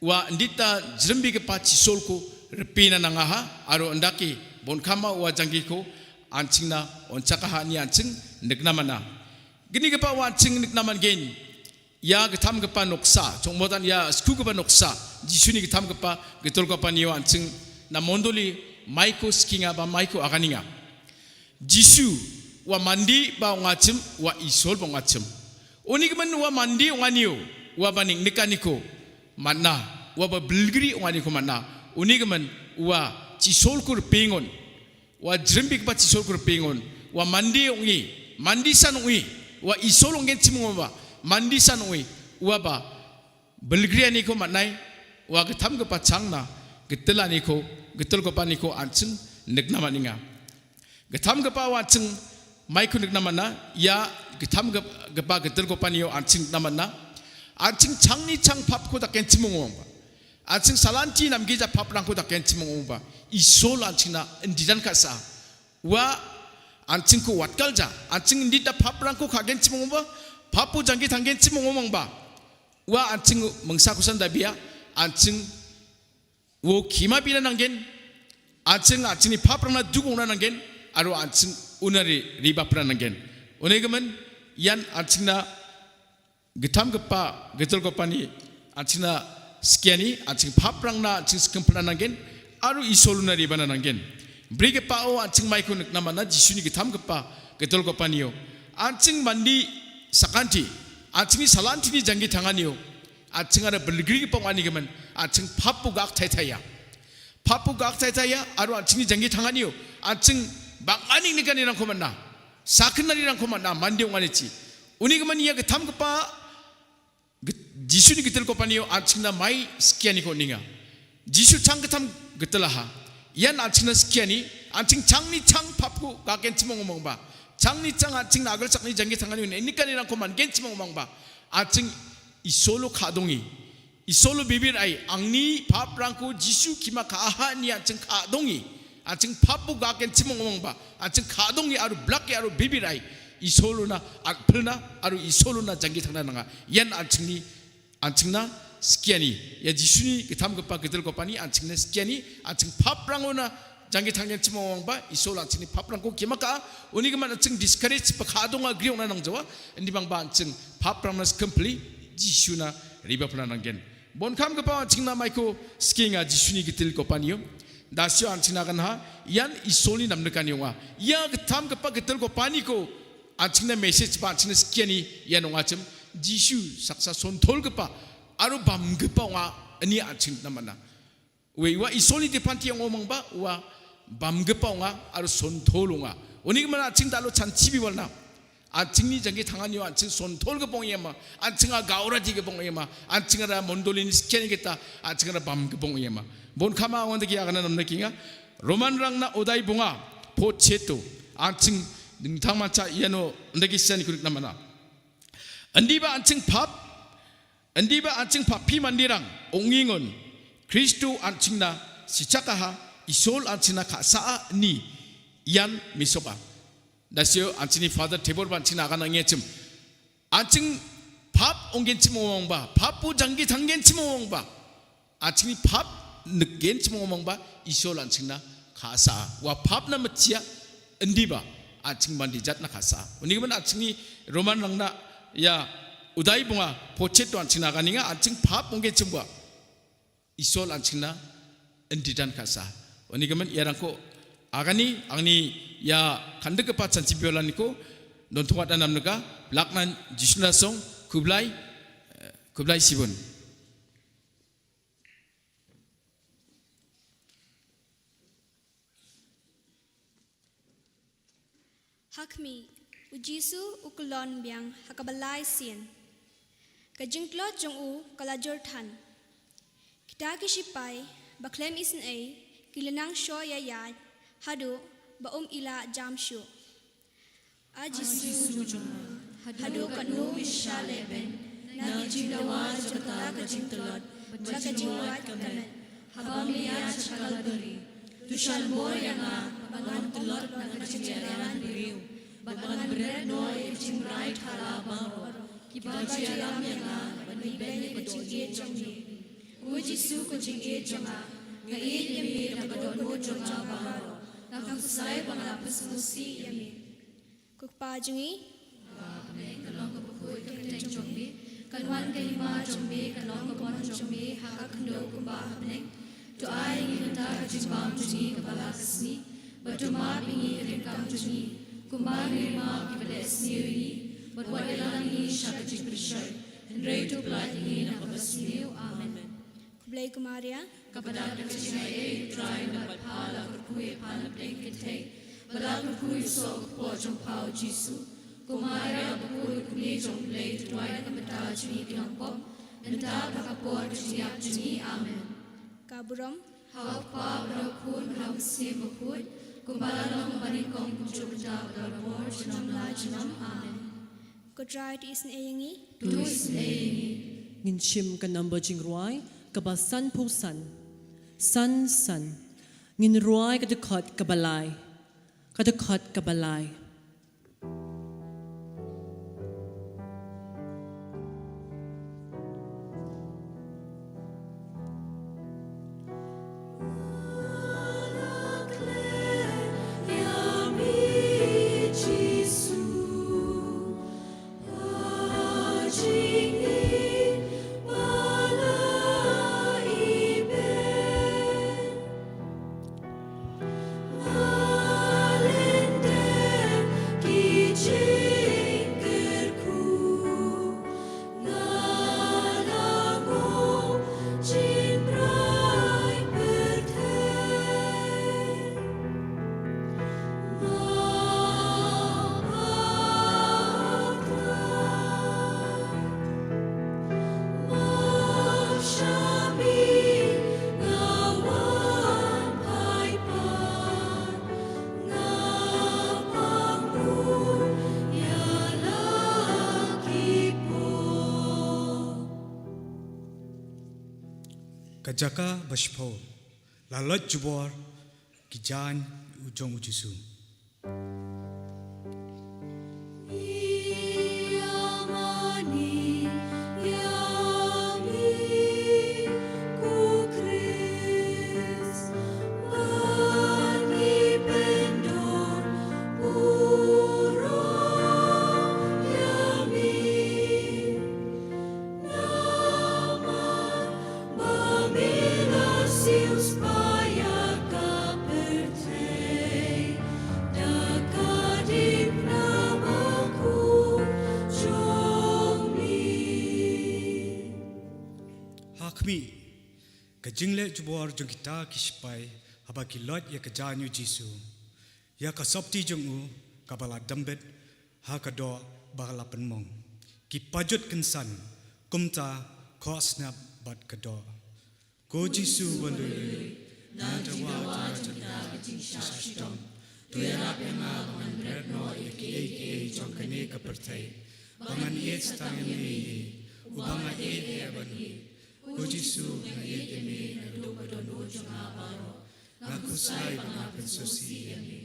Speaker 6: wa ndita jrembi ke paci solko repina nangaha aro ndaki bonkama wa jangiko anchingna onchakaha ni anching niknamana gini ke pa wa anching niknaman gen ya getam ke pa noksa chongmodan ya sku ke pa noksa jisuni getam ke pa getol ke pa ni wa anching na mondoli maiko skinga ba maiko aganinga jisu wa mandi ba ngacem wa isol ba ngacem oni ke wa mandi nganiu wa baning nikaniko mana wa ba bilgri onganiko mana unigaman wa cisol kur pingon wa jrimbik ba chisol kur pingon wa mandi ungi mandi san ungi wa isol ungen chimong ba mandi san ungi wa ba belgria ni ko manai wa gatham ga pachangna gitela ni ko gitel ko pa ni ko anching negna maninga gatham ga pa wa ching mai ku negna mana ya gatham ga pa gitel ko pa ni yo anching namana anching changni chang pap ko da ken chimong ba anching salanti namgi ja pap rang ko da ken chimong ba isol anching na ndidan ka sa wa anching ko watkal ja anching ndita pap rang ko khagen chimong ba papu jangi thanggen chimong ba wa anching mangsa kusan da bia anching wo kima bina nangen anching ni pap rang na dugong na nangen aro anching unari riba pra nangen onegaman yan anching na gitam gapa getul gopani anching na skiani anching pap rang na anching skempla nangen aro isoluna riba na nangen brige pao anching mai kun namana jisuni gitam gapa getul gopani yo anching mandi sakanti anching salanti ni jangi thangani yo anching ara belgri pawani gaman anching papu gak thaithaya aro anching ni jangi thangani yo anching bangani ni kanirang komanna saknari rang komanna mandi ngani chi uni gaman ya gitam gapa Jisu ni gitel ko paniyo anching na mai skiani ko ninga Jisu chang gitam gitelaha yan anching na skiani anching chang ni chang papku ga ken chimong mong ba chang ni chang anching na agal chak ni jangi thangani ni kan ni ko man gen chimong mong ba anching isolo khadongi isolo bibir ai angni pap rangko Jisu kima ka aha ni anching khadongi anching papu ga ken chimong mong ba anching khadongi aru black aru bibir ai isolo na akpelna aru isolo na jangi thangna nga yan anching na skiani ya jisuni gitam gapa gitel gopani anching na skiani anching paprang na jangi thanggen chimong ba isolo anching ni paprang ko kimaka uni gaman anching discourage pa khadonga griong na nang jawa ndi bang ba anching paprang na complete jisuna riba pna nangen bon kham gapa anching na maiko skinga jisuni gitel gopani yo dasyo anching na kan ha yan isoli namne kan yo ya gitam gapa gitel gopani ko anching na message pa anching na skiani yanonga chim Jisu saksa son tol gepa aru bam gepa wa ani anching namana we wa isoli de panti ngomong ba wa bam gepa wa aru son tolunga oni mana anching dalo chanchibi walna anching ni jangi thangani wa anching son tol gepong yema anching a gaura ji gepong yema anching ra mondolin skiani geta anching ra bam gepong yema bon khama wonde ki agana namna kinga roman rangna odai bunga po cheto anching ningsangmacha yano ndagi sani kurik namana Andiba anching pap pi mandirang ongingon Kristo anching na sichakaha isol anching na kasa ni yan misoba dasyo anching ni father tebor anching na agana ngechim anching pap ongen chimong ba papu jangi thanggen chimong ba anching ni pap negen chimong ba isol anching na kasa wa pap na machia andiba anching mandijat na kasa uni man anching ni roman langna ya udai bunga pocheto anching na ganinga anching pap onge chimba isol anching na endidan kasa oni gaman yarangko agani angni ya kandek pa chanchi biolaniko donthwa danamnaga laknan jisna song kublai sibun
Speaker 12: Hakmi Ujisu ukulon biang hakabalai sien. Kajingklo jong kalajor tan. Kita kisipai baklem isen kilenang sho yayad hadu baum ila jamshu. Ajisu hadu kanu mishaleben najidawa jota kajingtlot kajingwat kamen habamia chakalbari tushal moyanga bangan tulot kajingyaran beriu Bagan berat noi jing right halaba kibaji alam yang bani bani kecing e jongi uji su kecing e jonga ngai yemi rabadon ho jonga baharo nakam sai bangla pesmusi yemi kukpa jongi kalong ko bakhuid keng jongi kalwan kelima jongi kalong ko bon jongi hakakndo kumba hapne to ai ngita jimbam jongi kabala kasni batuma bingi rekam jongi Kumbang ma kibeles niwi, but what elang ni shaka jibrishay, and rate of light ni nakabasniw. Amen. Blay Kumaria,
Speaker 4: Kepada kejingai try dapat pala berkui pala bengkete, bala berkui sok po jong pau Jisu, kumara berkui kuni jong blay tuai kepada jini kinongpom, entah berkapor kejinyak jini amen.
Speaker 12: Kaburam,
Speaker 4: Hawak pa berkun hawak si berkut, kumbala long banikong jumda berkor jenam la jenam amen.
Speaker 12: Kutrai ti isn eyangi,
Speaker 4: Tuis neini.
Speaker 13: Ngin chim ka number jing ruai, ka ba san po san. San san. Ngin ruai ka dekot ka balay. Ka dekot ka balay.
Speaker 5: Kajaka bashpo, lalot jubor, kijan ujong ujisu. Hakmi, kajingle jubor jong kita kispai, haba kilot ya kajanyu Jisu. Ya kasopti jong u, kabala dambet, hakado bakala penmong. Kipajut kensan, kumta kosnap bat kado. Ko Jisu balui, nada wajah jenda kajing syashtom. Tuyarap yang abangan beratno eke jong kene kepertai. Bangan iet stangan ini, ubanga iet ebani. Ko Jisu na iet eme nado badono jong abaro. Ngaku sai bangapen sosi eme.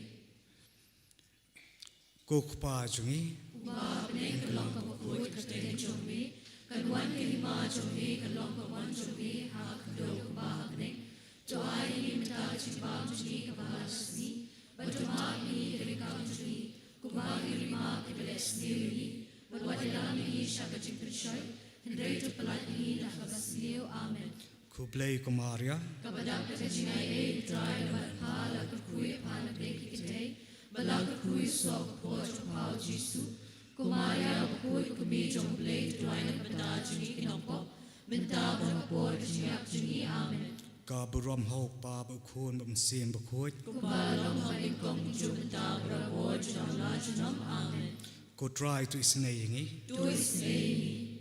Speaker 5: Ko kupa jongi,
Speaker 4: Uba peneng kelong kabukut kertene jombe, kanuan kelima jombe kelong kawan jombe hak do kubah peneng. Doa ini minta cimbang jini kebahas ni, berdoa ini dari kawan jini, kubah kelima kebeles ni, berwadalam ini syakat jimpershoy, hendrai terpelat ini dah kabas liu amen.
Speaker 5: kublay kumaria,
Speaker 4: Kepada kejingai try dapat pala kerkui pala beki kita, balak kerkui sok po jopau Jisu, kumaya berkui kumi jomble tuai benda jini kinongpok, minta berapor kejinyak jini amen.
Speaker 5: kaburam hau pa bakun bamsim bakhuid,
Speaker 4: Kubalong halingkong jumta berapor jenam la jenam amen.
Speaker 5: ko try to isnayingi.
Speaker 4: Tuis neini.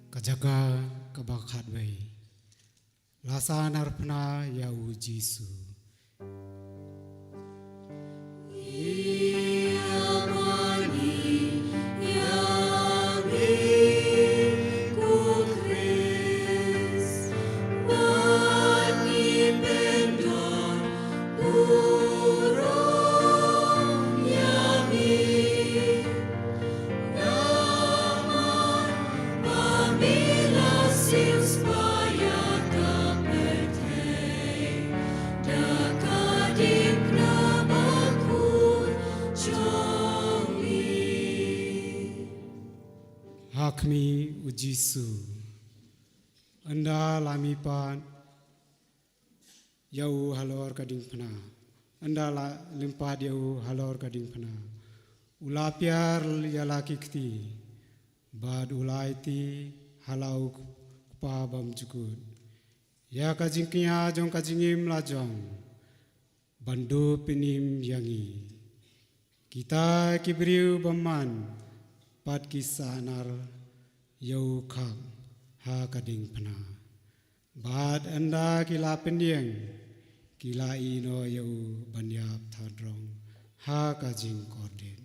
Speaker 14: Kajaga kabakhat wei lasa narpna yau Jisu
Speaker 4: See
Speaker 14: hakmi ujisu anda lami pan yau halor kading phna anda la limpat yau halor kading phna ulapiar yalaki kti bad ulaiti halau pa bam jukut ya kajingkia jong kajingim lajong bandu pinim yangi kita kibriu baman pat kisanar yau khak ha kading phna bad anda kila pendieng kila ino yau banyap thadrong ha kajing korden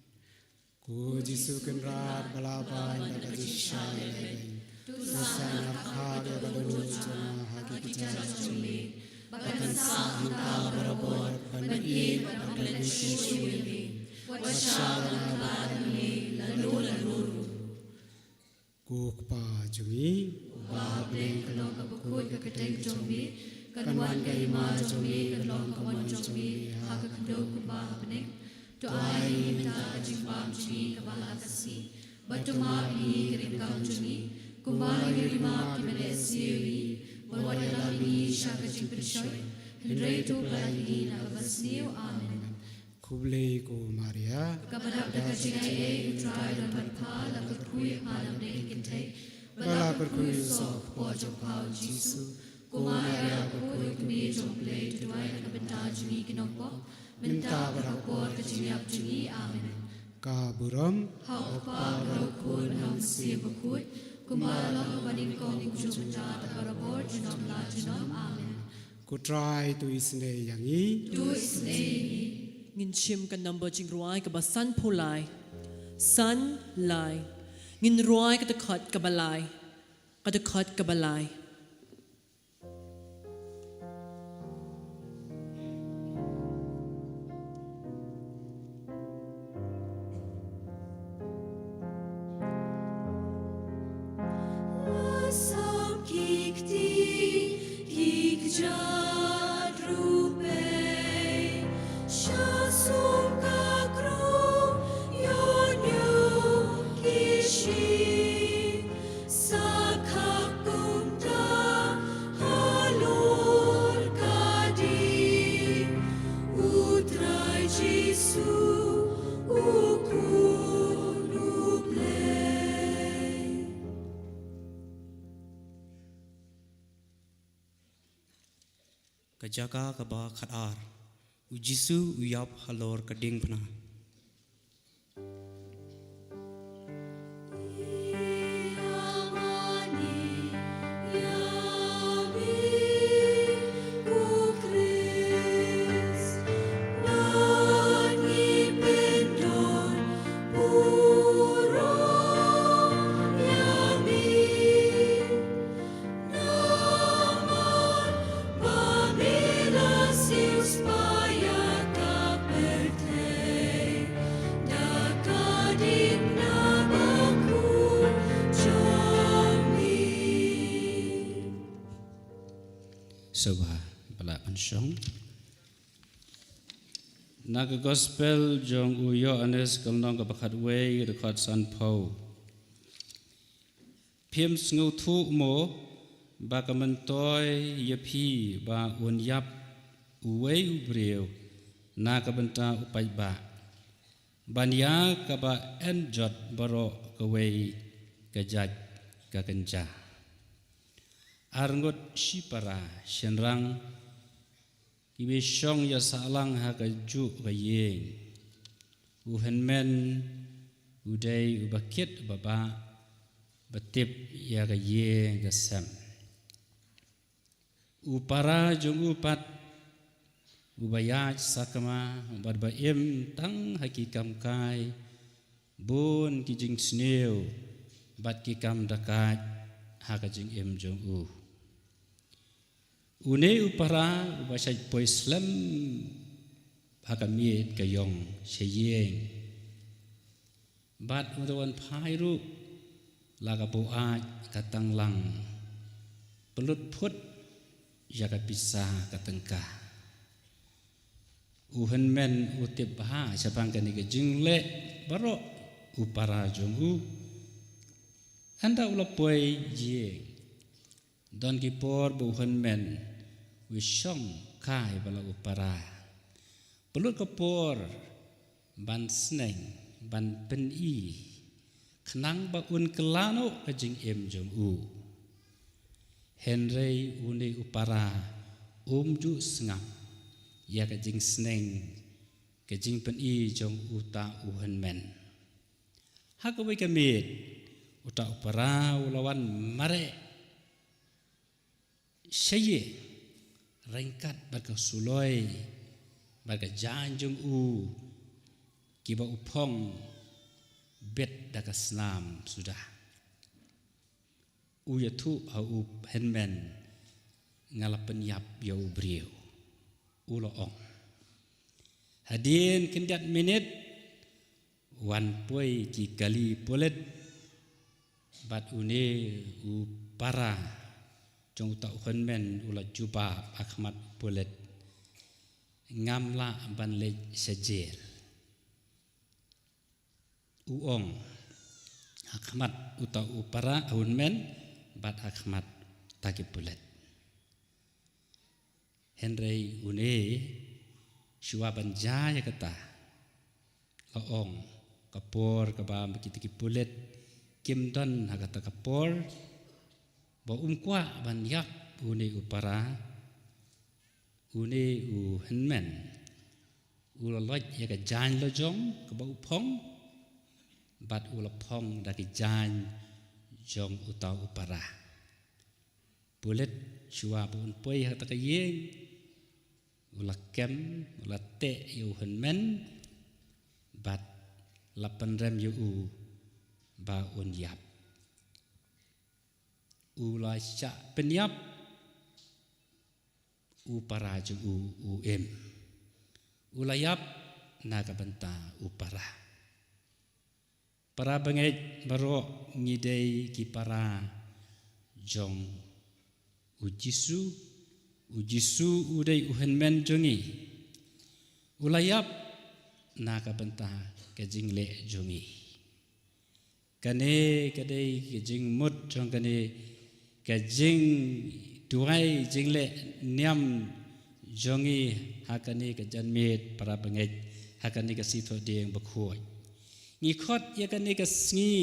Speaker 14: ku jisu kenrat balaban da kajisha Tusanar khage badulu jana haki kicara chumi bakan sa hingka barabor banyin bakan shishuli washara badani lalu kuk pa jumi bableng kalong kabukut kakateng jumi kanwan kaima jumi kalong kawan jumi haka kandok kubahapnek tuai minta kajimbam jumi kabalakasi batuma ini keringkam jumi Kumari lima kimelesiwi Bawadalami shaka jimpishoy Hendray tu pelagi nakabasniw amen kublei ko Maria
Speaker 12: Kapadap na kajingaye Utray dan patpal Akutkuy palam na ikintay
Speaker 14: Balak berkuy
Speaker 12: Sok po jong pao Jisu Kumaya kukuy kumi jong play Tuway nakabenta jungi kinokpo Minta barakor kajingyap jungi amen
Speaker 14: Kaburam
Speaker 12: Hau pa barakun Hau siya bakuy Kumalang maning kong kujumta Takarabor jinom la jinom amen
Speaker 14: Kutrai tu isne yangi
Speaker 12: Tu isne
Speaker 13: Ngin chim kan number jing ruai ka ba san pulai san lai ngin ruai ka takhat ka balai ka takhat ka balai
Speaker 15: Kajaga kaba khadar ujisu uyap halor kading phna
Speaker 3: Soba bala pensyong Naga gospel jong uyo anes kalnong kabakat way rekat san pau Piem sngu thu mo ba kamantoy yapi ba unyap uway ubreu na kabanta upay ba Banya kaba enjot baro kaway kajaj kakanja Arngot shipara shenrang Ibe shong ya salang ha kaju kayeng Uhenmen Uday ubakit baba Batip ya kayeng kasam Upara jong upat Ubayaj sakama Badbaim tang hakikam kai Bun kijing snew Bat kikam dakat Hakajing em jong u Une upara ubasay po Islam hakamit kayong siyeng bat utawan pairu laga po ay katanglang pelut put jaga pisah katengka uhen men utip baha sapang kani kajing le baro upara jong u anda ulapoi jing don kipor buhan men wishong kai bala upara pelut kapor ban sneng ban pen i kenang ba un kelano kajing em jong u Henry uni upara ju sengap ya kajing sneng kajing pen i jong uta uhan men hakawai kamit uta upara ulawan mare syaye rengkat baga suloi baga janjung u kiba upong bet daga snam sudah u yatu au henmen ngalapen yap ya ubriu uloong hadin kendat minit wan poi ki kali polet bat une u para jong ta henmen ula juba akhmat polet ngamla ban le sajer uong akhmat uta upara henmen bat akhmat taki polet Henry une shua banja ya kata laong kapor kaba makitiki polet kimdon hakata kapor ba kwa ban yak une upara une u henmen ulaloj ya ka jan lojong ka ba upong bat ulapong daki jan jong utau upara polet shua bun poi hakata ka yeng ulakem ulate yu henmen bat lapan rem yu u ba un yap ulai sya penyap upara ju u em ulayap naga benta upara para bangej baro ngidei ki para jong ujisu udai uhenmen jongi ulayap naga benta kejingle jongi kane kadai kejing mut jong kane kajing tuai jingle niam jongi hakani ka janmet para bangej hakani ka Sngi Thohdieng Bakhuid ngikot ya kani ka sngi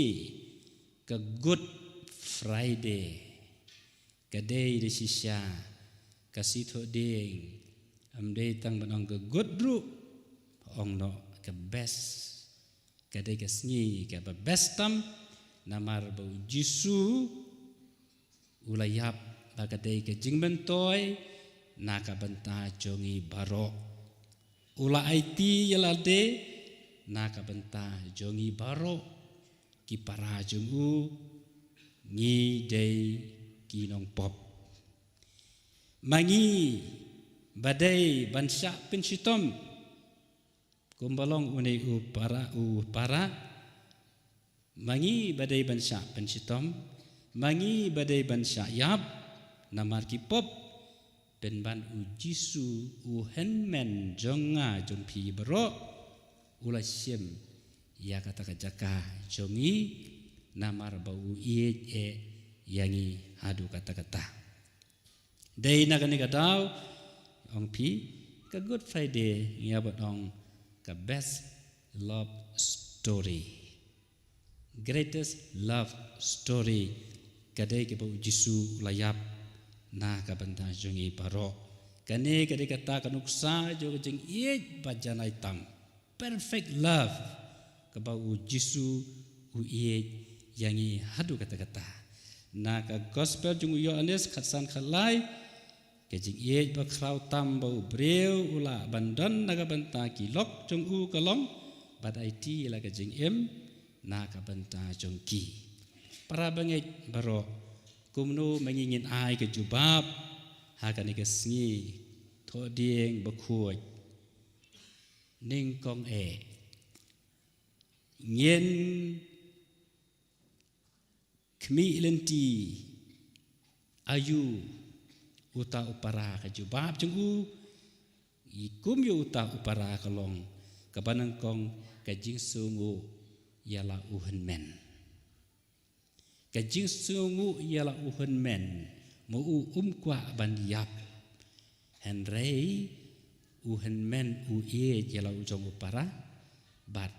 Speaker 3: ka Good Friday kadai de sisya ka Sngi Thohdieng amdei tang banong ka good ru ong no ka best kadai ka sngi ka best tam namar bau jisu ulayap bagadai ke jingben toy naka benta jongi baro ula IT yalade naka benta jongi baro ki para jungu ngi dei kinong pop mangi badai bansa pensitom kumbalong unai u para mangi badai bansa pensitom mangi badai ban syayab namar kipop dan ban ujisu uhenmen jonga jompi bero ula syem ya kata kajaka jongi namar bau iye yangi adu kata-kata dai nagani kadau ong pi ka Good Friday ngabot ong ka best love story greatest love story kadai ke bau jisu layap na ka banta jongi baro kane kadai kata kanuksa jo jeng ie bajanai tam perfect love ke bau jisu u ie yangi hadu kata-kata na ka gospel jung Yohanes khatsan khalai ke jeng ie ba krau tam bau breu ula bandon na ka banta kilok jung u kalong bad IT la ke jeng em na ka banta jongki para bangej baro kumno mangingin ai ke jubab hakani ke Sngi Thohdieng Bakhuid ning kong ngien kmi lenti ayu uta upara ke jubab jenggu ikum yu uta upara kalong kabanang kong ke jing sungu yala uhen men cái chính sư ngũ ia là u hơn men mu qua ban yap hen rei u hen men u ie ia là u trong upara bat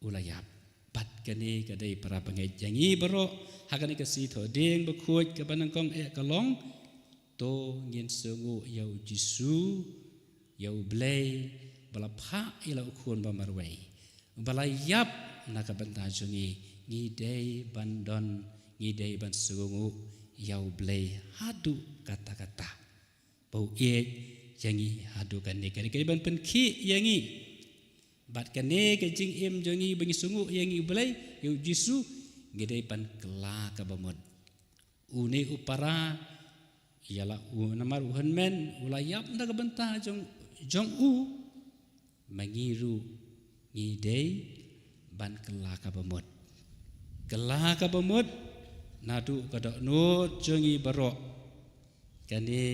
Speaker 3: ulayap bat kani kadai para pangai jangi baro hakani kasi Thohdieng Bakhuid ke banangkong kalong to ngin sungu yau jisu yau blay balapha ila ukhun bamarway balayap nakabanta jungi ngidei bandon ngidei ban sungu yau blay hadu kata-kata bau ye jangi hadu kani kani ban penki yangi bat kane ke jing im jongi bangi sungu yang iblay yu jisu gede pan kela kabamod une upara ialah namar uhan men ulayap nda kabenta jong u mangiru ngidei ban kela kabamod nadu kadok no jongi barok kane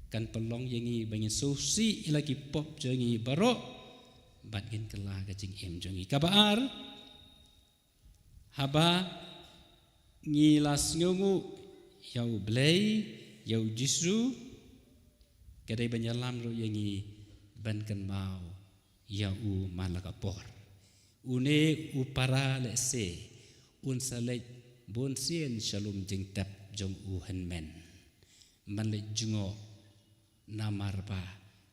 Speaker 3: kan pelong yangi bangi susi lagi pop jongi barok bat gin kela kacing em jongi kabar haba ngilas ngungu yau blay yau jisu kadai banyalam ro yangi ban kan mau yau malakapor une upara lese un salej bon sien shalom jing tap jong u henmen man le jungo namarba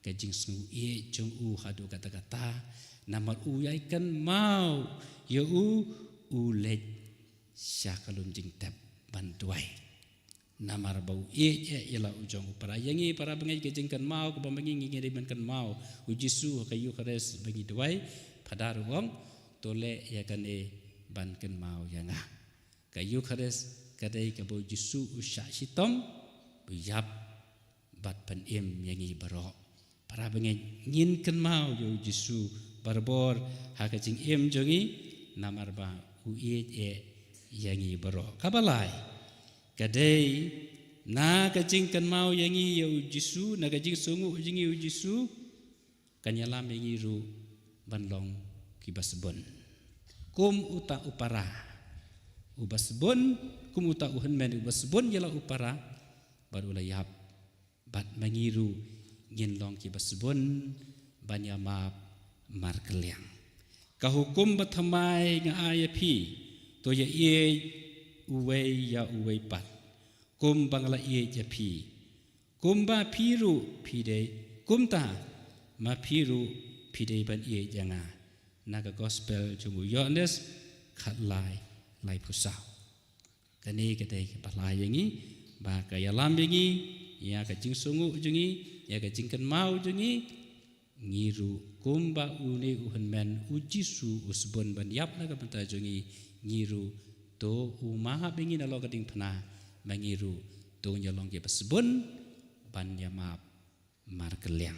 Speaker 3: kajing sungu ie jong u hadu kata-kata namar u yaikan mau ya u lej syakalum jing tap bantuai namar bau ie ialah u jong para yangi para bangai kajing kan mau ke bangi ngi ban kan mau u jisu kayu khares bangi duai padar wong tole ya kan ban kan mau yanga kayu khares kadai ka bau jisu u sya sitom buyap bat pan em yangi barok para bengai ngin kan mau yo jisu barbor hakajing em jongi namarba uie yangi baro kabalai kadai na kajing kan mau yangi yo jisu na kajing sungu jingi yo jisu kanyalam yangi ru banlong kibasbon kum uta upara ubasbon kum uta uhen men ubasbon yala upara baru layap bat mangiru ngin long ki basbon banyama markeliang kahukum bathamai nga ayapi to ya ie uwei ya uwei pat kum bangla ie japi kumba piru pide kumta ma piru pide ban ie janga naga gospel jungu yones khatlai lai pusau kani kadai balai yangi ba kayalam yangi ya kajing sungu jungi ya kajingkan mau jungi ngiru kumba une uhan men ujisu usbon ban yap na kabanta jungi ngiru to umaha bengin alo kading phna mangiru to nyalong ke pasbon ban yamap markeliang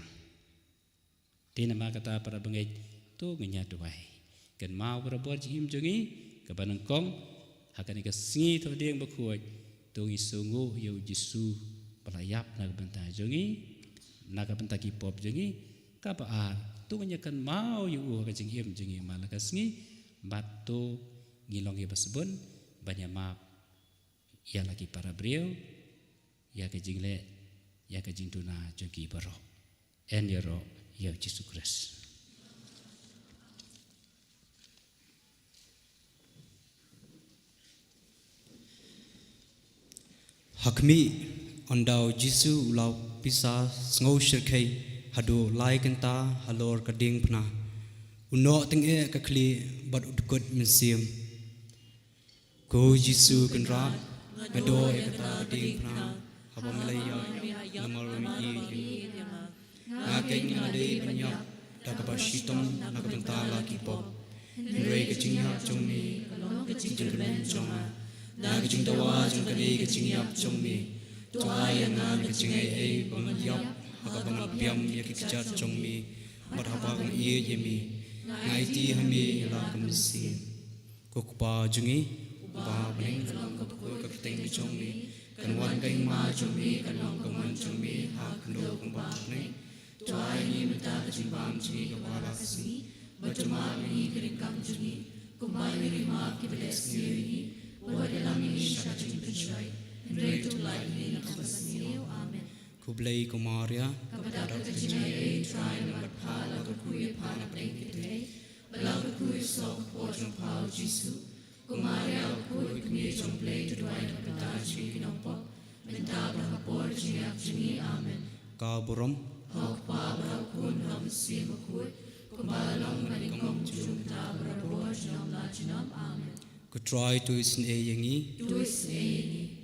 Speaker 3: tina ma kata para bengai to ngenya duai kan mau berabot jim jungi kabanang kong hakani ka Sngi Thohdieng Bakhuid to ngisungu ya ujisu pelayap na kabanta jungi naga pentaki pop jengi kapaar tu nyakan mau yu kajing em jengi malakas ngi batu ngilong ye basbon banyak map ya lagi para beliau ya kajing le ya kajing tuna jogi baro en yaro ya Yesus Kristus
Speaker 15: hakmi ondau jisu ulau pisa ngau shirkai hadu lai kanta halor kading phna uno tinge ka kli bat udkot mensim ko jisu kan ra gado kata ding phna haba malaya namar mi nga keng ade banya takabashitom nakabanta laki pop rei ka jingya chongmi ka jingren chonga na ka jingdawa jong kali ka jingyap chongmi Tuai yang ngan kecingai bangan yap haka bangan piam ya kicar chongmi marhaba kan ie yemi ngai ti hami la kamsi kokpa jungi ba bring dalam ko ka kiteng ni chongmi kan wan kai ma chongmi kan long kaman chongmi ha kndo kumba ne tuai ni mata jimbam chi ka wala si bajma ni kring kam jungi kumba ni ma ki bless ni Blay Kumaria
Speaker 4: Kepada kejingai try nomor pala kekuyu pala pengkite, belau kekuyu sok pojong pau Jisu, kumaria kuyu kemi jong blay tuai kepada jingi nompok, mentah berkapor jingiak jingi amen.
Speaker 15: Kaburam
Speaker 4: Hok pa berau kun ham si makut, kumbalong maningom jung ta berapor jinam la jinam amen.
Speaker 15: Kutry to isin e yangi
Speaker 4: Tuis eini.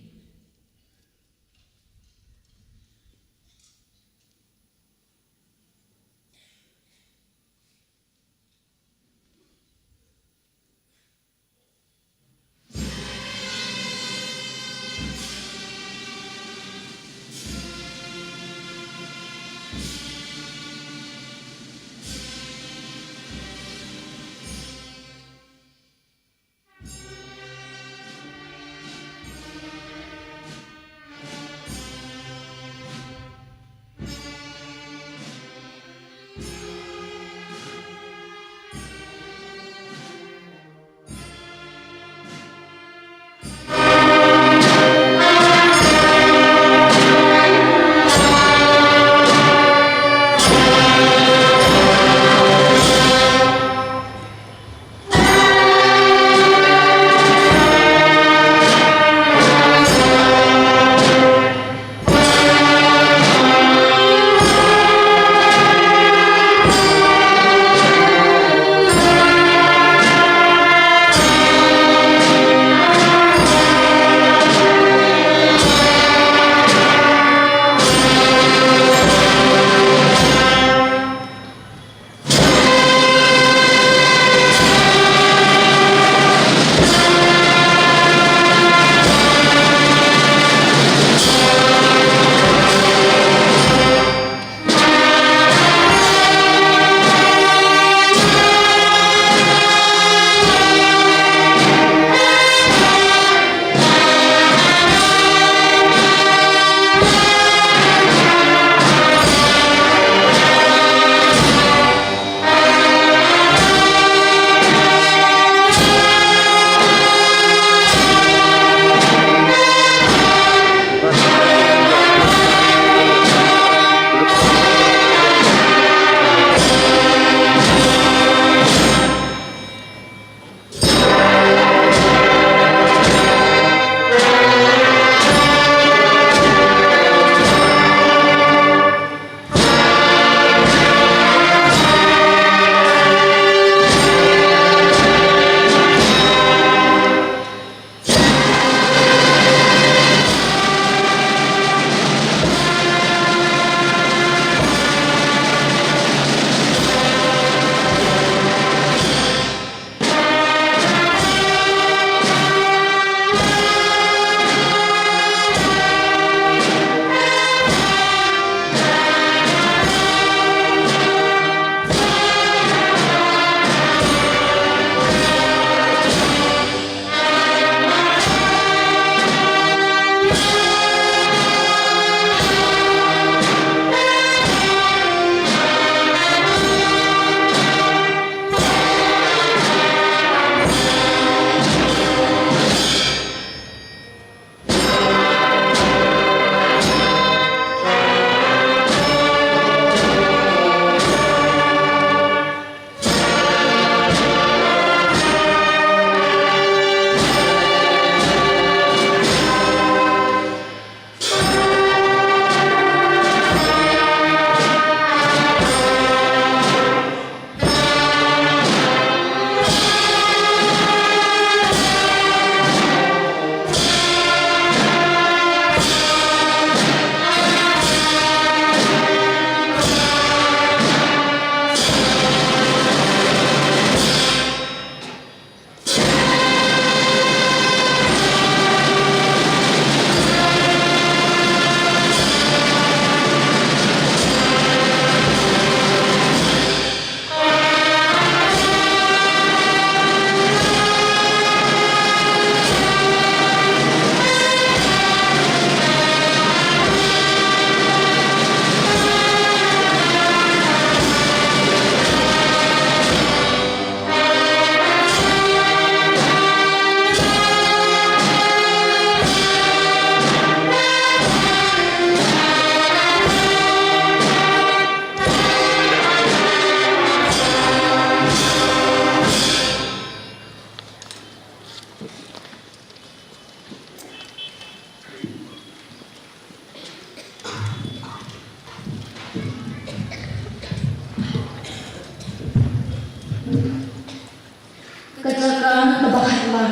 Speaker 16: Sngi Bakhuid.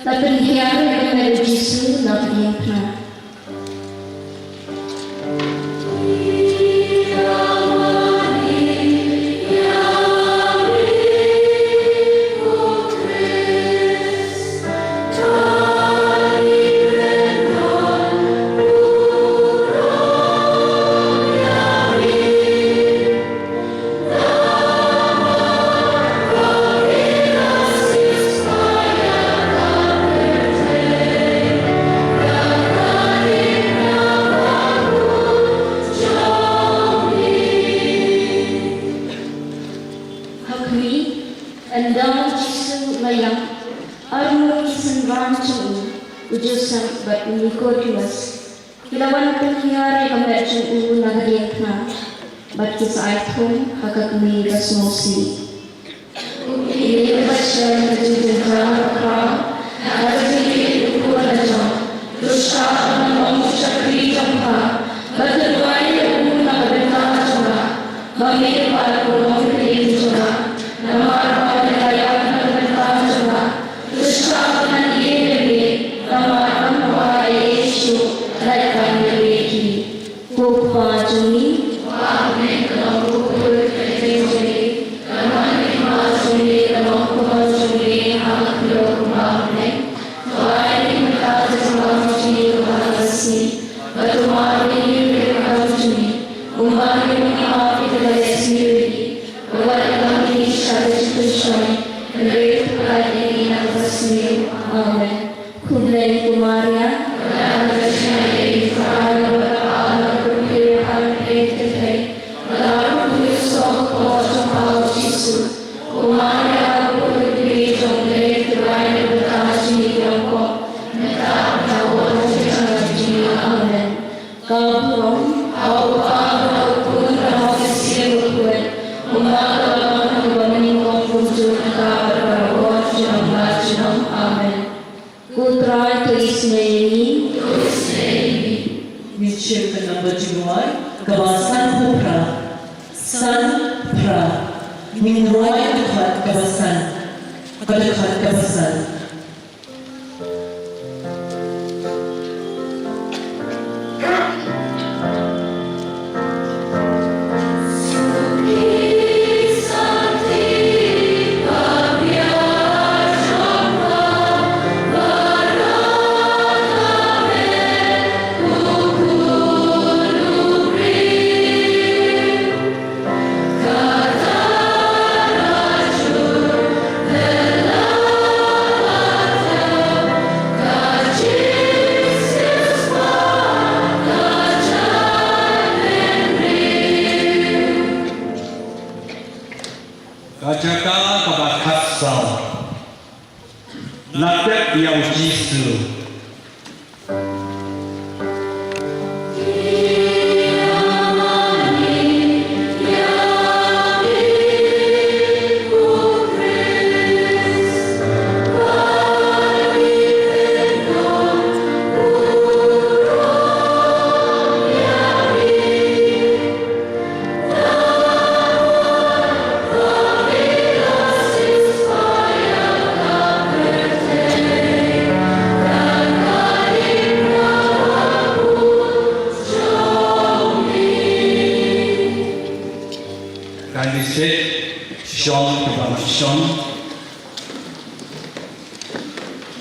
Speaker 16: Tapi hiar dengan Yesus Sngi Diengphna. Andang Yesus layang armur kisan rancung ujusan bat Nicodemus kilawan penghiar yang mercung Sngi Diengphna bat kisah iPhone hak kami basmosi ini baca menjadi hal ada di ukuran jam dosa mengucapkan jamba berdoa untuk berdoa jamba bagi para orang yang jamba nama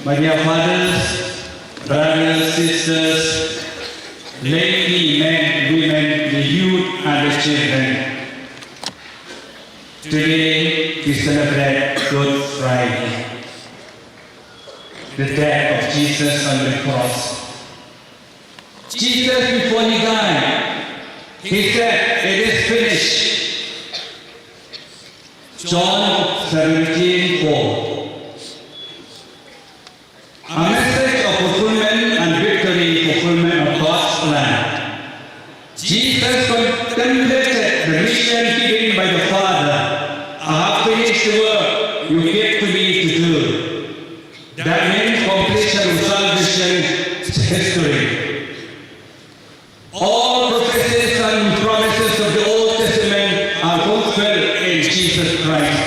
Speaker 17: My dear fathers, brothers, sisters, ladies, men, women, the youth and the children, today we celebrate Good Friday, the death of Jesus on the cross. Jesus, before he died, he said, "It is finished." John 17:4. A message of fulfillment and victory, fulfillment of God's plan. Jesus contemplated the mission given by the Father. "I have finished the work you gave to me to do." That means completion of salvation history. All prophecies and promises of the Old Testament are fulfilled in Jesus Christ.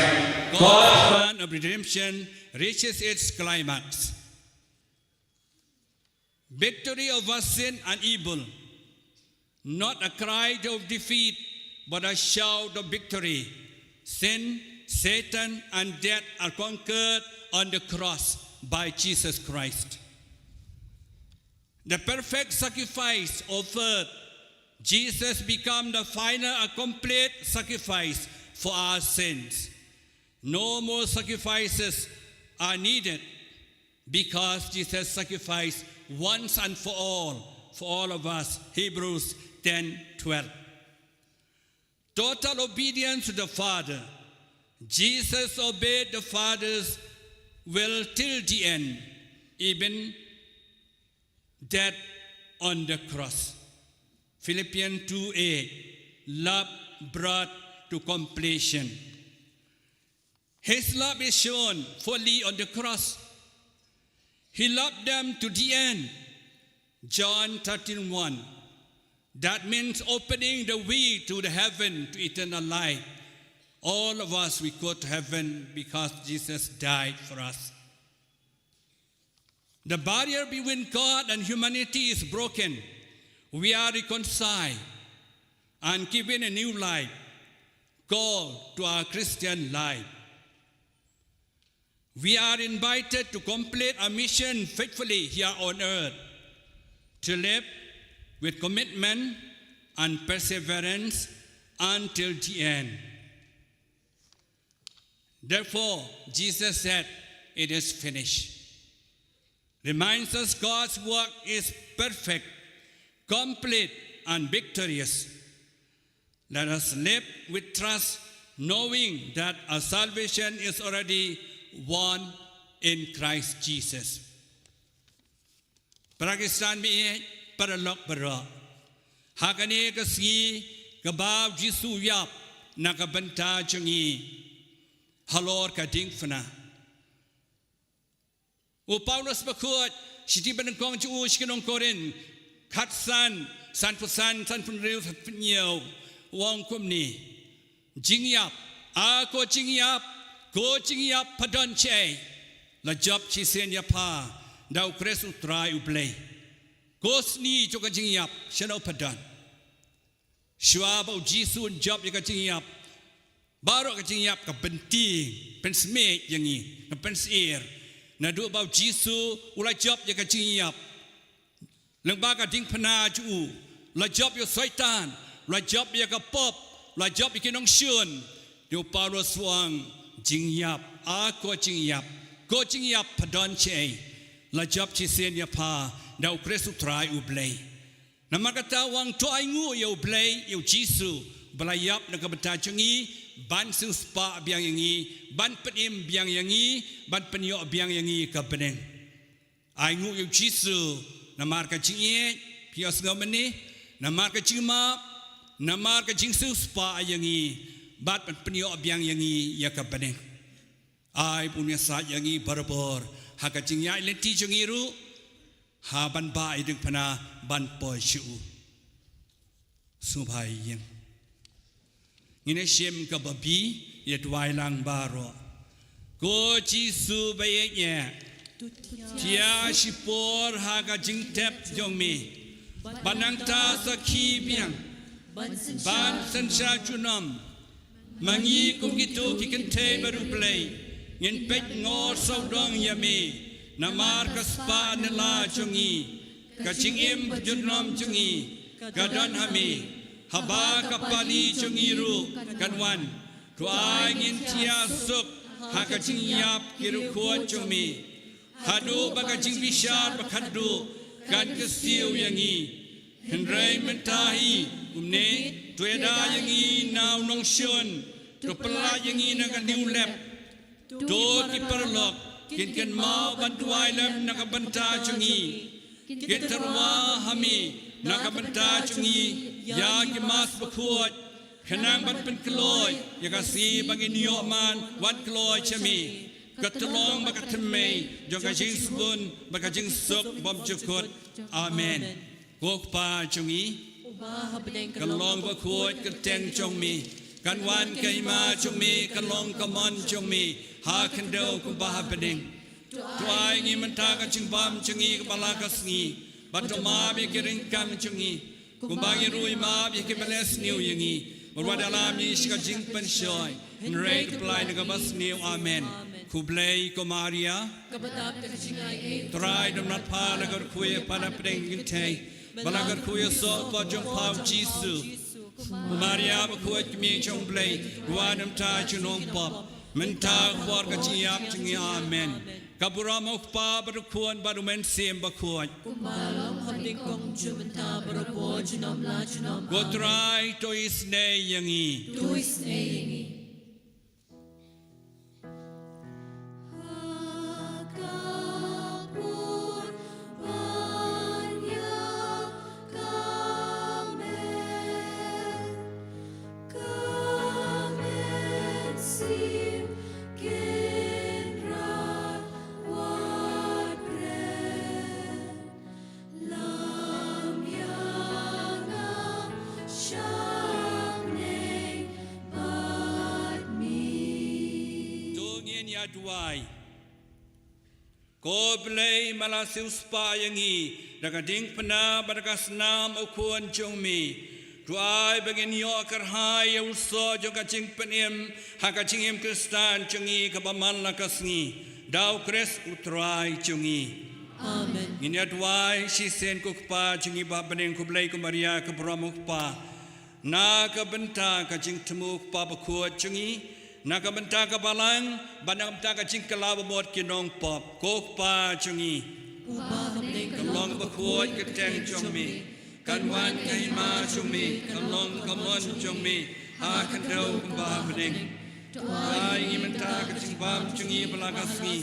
Speaker 17: God's plan of
Speaker 18: redemption reaches its climax. Victory over sin and evil, not a cry of defeat, but a shout of victory. Sin, Satan, and death are conquered on the cross by Jesus Christ. The perfect sacrifice offered, Jesus became the final and complete sacrifice for our sins. No more sacrifices are needed because Jesus sacrificed once and for all of us. Hebrews 10:12. Total obedience to the Father. Jesus obeyed the Father's will till the end, even death on the cross. Philippians 2:8. Love brought to completion. His love is shown fully on the cross. He loved them to the end. John 13:1. That means opening the way to the heaven, to eternal life. All of us, we go to heaven because Jesus died for us. The barrier between God and humanity is broken. We are reconciled and given a new life, called to our Christian life. We are invited to complete our mission faithfully here on earth, to live with commitment and perseverance until the end. Therefore, Jesus said, "It is finished." Reminds us God's work is perfect, complete, and victorious. Let us live with trust, knowing that our salvation is already won in Christ Jesus. Pakistan mi paralok bara. Hakane kasi kabaw Jisu yap nakabanta chungi halor ka Diengphna. O Paulus Bakhuid siti benengkong chu shkinong korin khatsan san punril pnyo wong kumni jingyap a ko jingyap padon che la job chi sen yapa dau kres utrai ublei kosni chu ka jingyap shano padon shwa ba jisun job ya ka jingyap baro ka jingyap ka benti pen sme yangi na pen sir na do ba jisu ula job ya ka jingyap lang ba ka Diengphna chu la job yo saitan la job ya ka pop la job ya kinong shun do Paulus wang jingyap a ko jingyap padon che la job chi sen ya pa dau kresu trai ublei na makata wang to ai ngu yo blei yo jisu belayap na kabata chungi ban su spa biang yangi ban penim biang yangi ban penyo biang yangi ka beneng ai ngu yo jisu na marka jingie pios ngomeni na marka jima na marka jingsu spa yangi bat penyo biang yangi ya ka beneng ai punya sa yangi barbor haka jingya lenti jungiru ha ban ba Diengphna ban po shu subhai yang ngine shem ka babi ye twai lang baro ko jisu baye nya tia shipor haka jingtep jongmi banangta sakhi biang ban sansha junam mangi kum gitu kikente baru play ngin pek ngor saudong yami namar kaspa nela chungi kachingim junam chungi kadan hami haba kapali chungiru kanwan tuai ngin tia suk hakachingiyap kirukuat chungmi hadu bakaching bishar bakhadu kan kesiu yangi henrai mentahi umne tueda yangi nau nong shun tupela yangi nakan diulep do ki perlok kin mau bantuai lem nakabanta chungi kin terwa hami nakabanta chungi ya ki mas bakhuat khanang ban pen kloy ya ka si bangin yo man wan kloy chami katlong bakathme jo ka jingsbun bakajing sok bom chukut amen gok pa chungi kalong bakhuat kateng chongmi kanwan kaima chungmi kalong kamon chungmi ha kendo ku ba bening tuai ngi mentaka ching bam chingi balaka sngi batoma bi kirin kam chingi kumbangi rui ma bi kibeles new yingi Wadala mi shika jing pen shoy in rate apply the gabas new amen kublay komaria try them not pa la gar kuya pada pring tay balagar kuya so ba jong pau jisu maria ba kuya mi chong blay wadam ta chunong pop menta war ka chiap chingi amen Kapura mokpa baru kuan baru men sim bakuan.
Speaker 4: Kumalam hamdik kong jumenta baru po junom la junom.
Speaker 18: Gotrai to isne yangi.
Speaker 4: To isne yangi.
Speaker 18: Duai ko play malasiu spa yangi daga Diengphna barakas nam okuan chongmi duai bagin yo akar hai uso joka ching penim haka chingim kristan chungi kabaman lakasngi dau kres utrai chungi
Speaker 4: amen
Speaker 18: inya duai si sen kukpa chungi ba bening kublai ku maria ke bramukpa na ka benta ka ching temuk pa bakuat chungi Naga benta ka balang, banang benta ka cingkala bamot kinong pop, kok pa chungi. Kalong bakuot keteng chungmi, kanwan kahima chungmi, kalong kamon chungmi, akan daw kumba bening. Tuay ngi benta ka cingpam chungi balagasngi,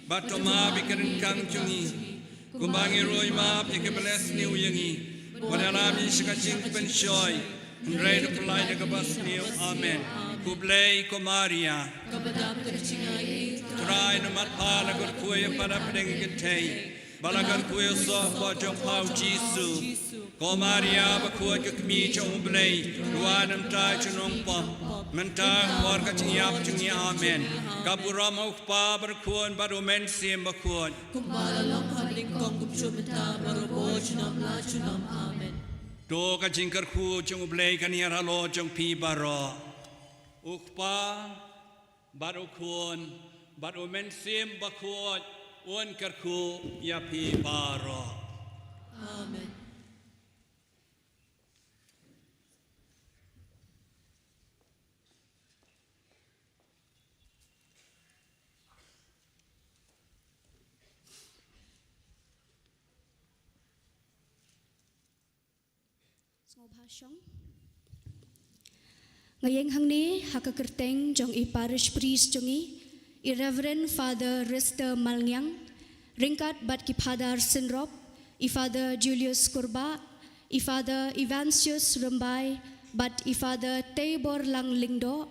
Speaker 18: batoma bikarin kang chungi, kumbangi roy map yikebeles niu yangi, wadalami shika cing penshoy, and read of light of bus niu, amen. Kublay komaria try no matpa la gur kuya para pedeng gentay balagar kuya so pa jong pau jisu komaria ba kuya kmi chong blay duanam ta chunong pa menta war ka chiap chungi amen kapuram pa bar kuan baru men sim ba kuan
Speaker 4: kumbala long hamdik kong kupchumta baru bo chunam la chunam amen
Speaker 18: do ka jingkar ku chong blay kaniar halo chong pi baro Ukpa baru kuan baru mensim bakuat un kerku yapi baro.
Speaker 4: Amen.
Speaker 8: Ngayeng hang ni hakakerteng jong I parish priest jongi I Reverend Father Rister Malngyang ringkat bat ki Padar Sinrop I Father Julius Kurba I Father Evansius Rumbai bat I Father Tabor Lang Lingdo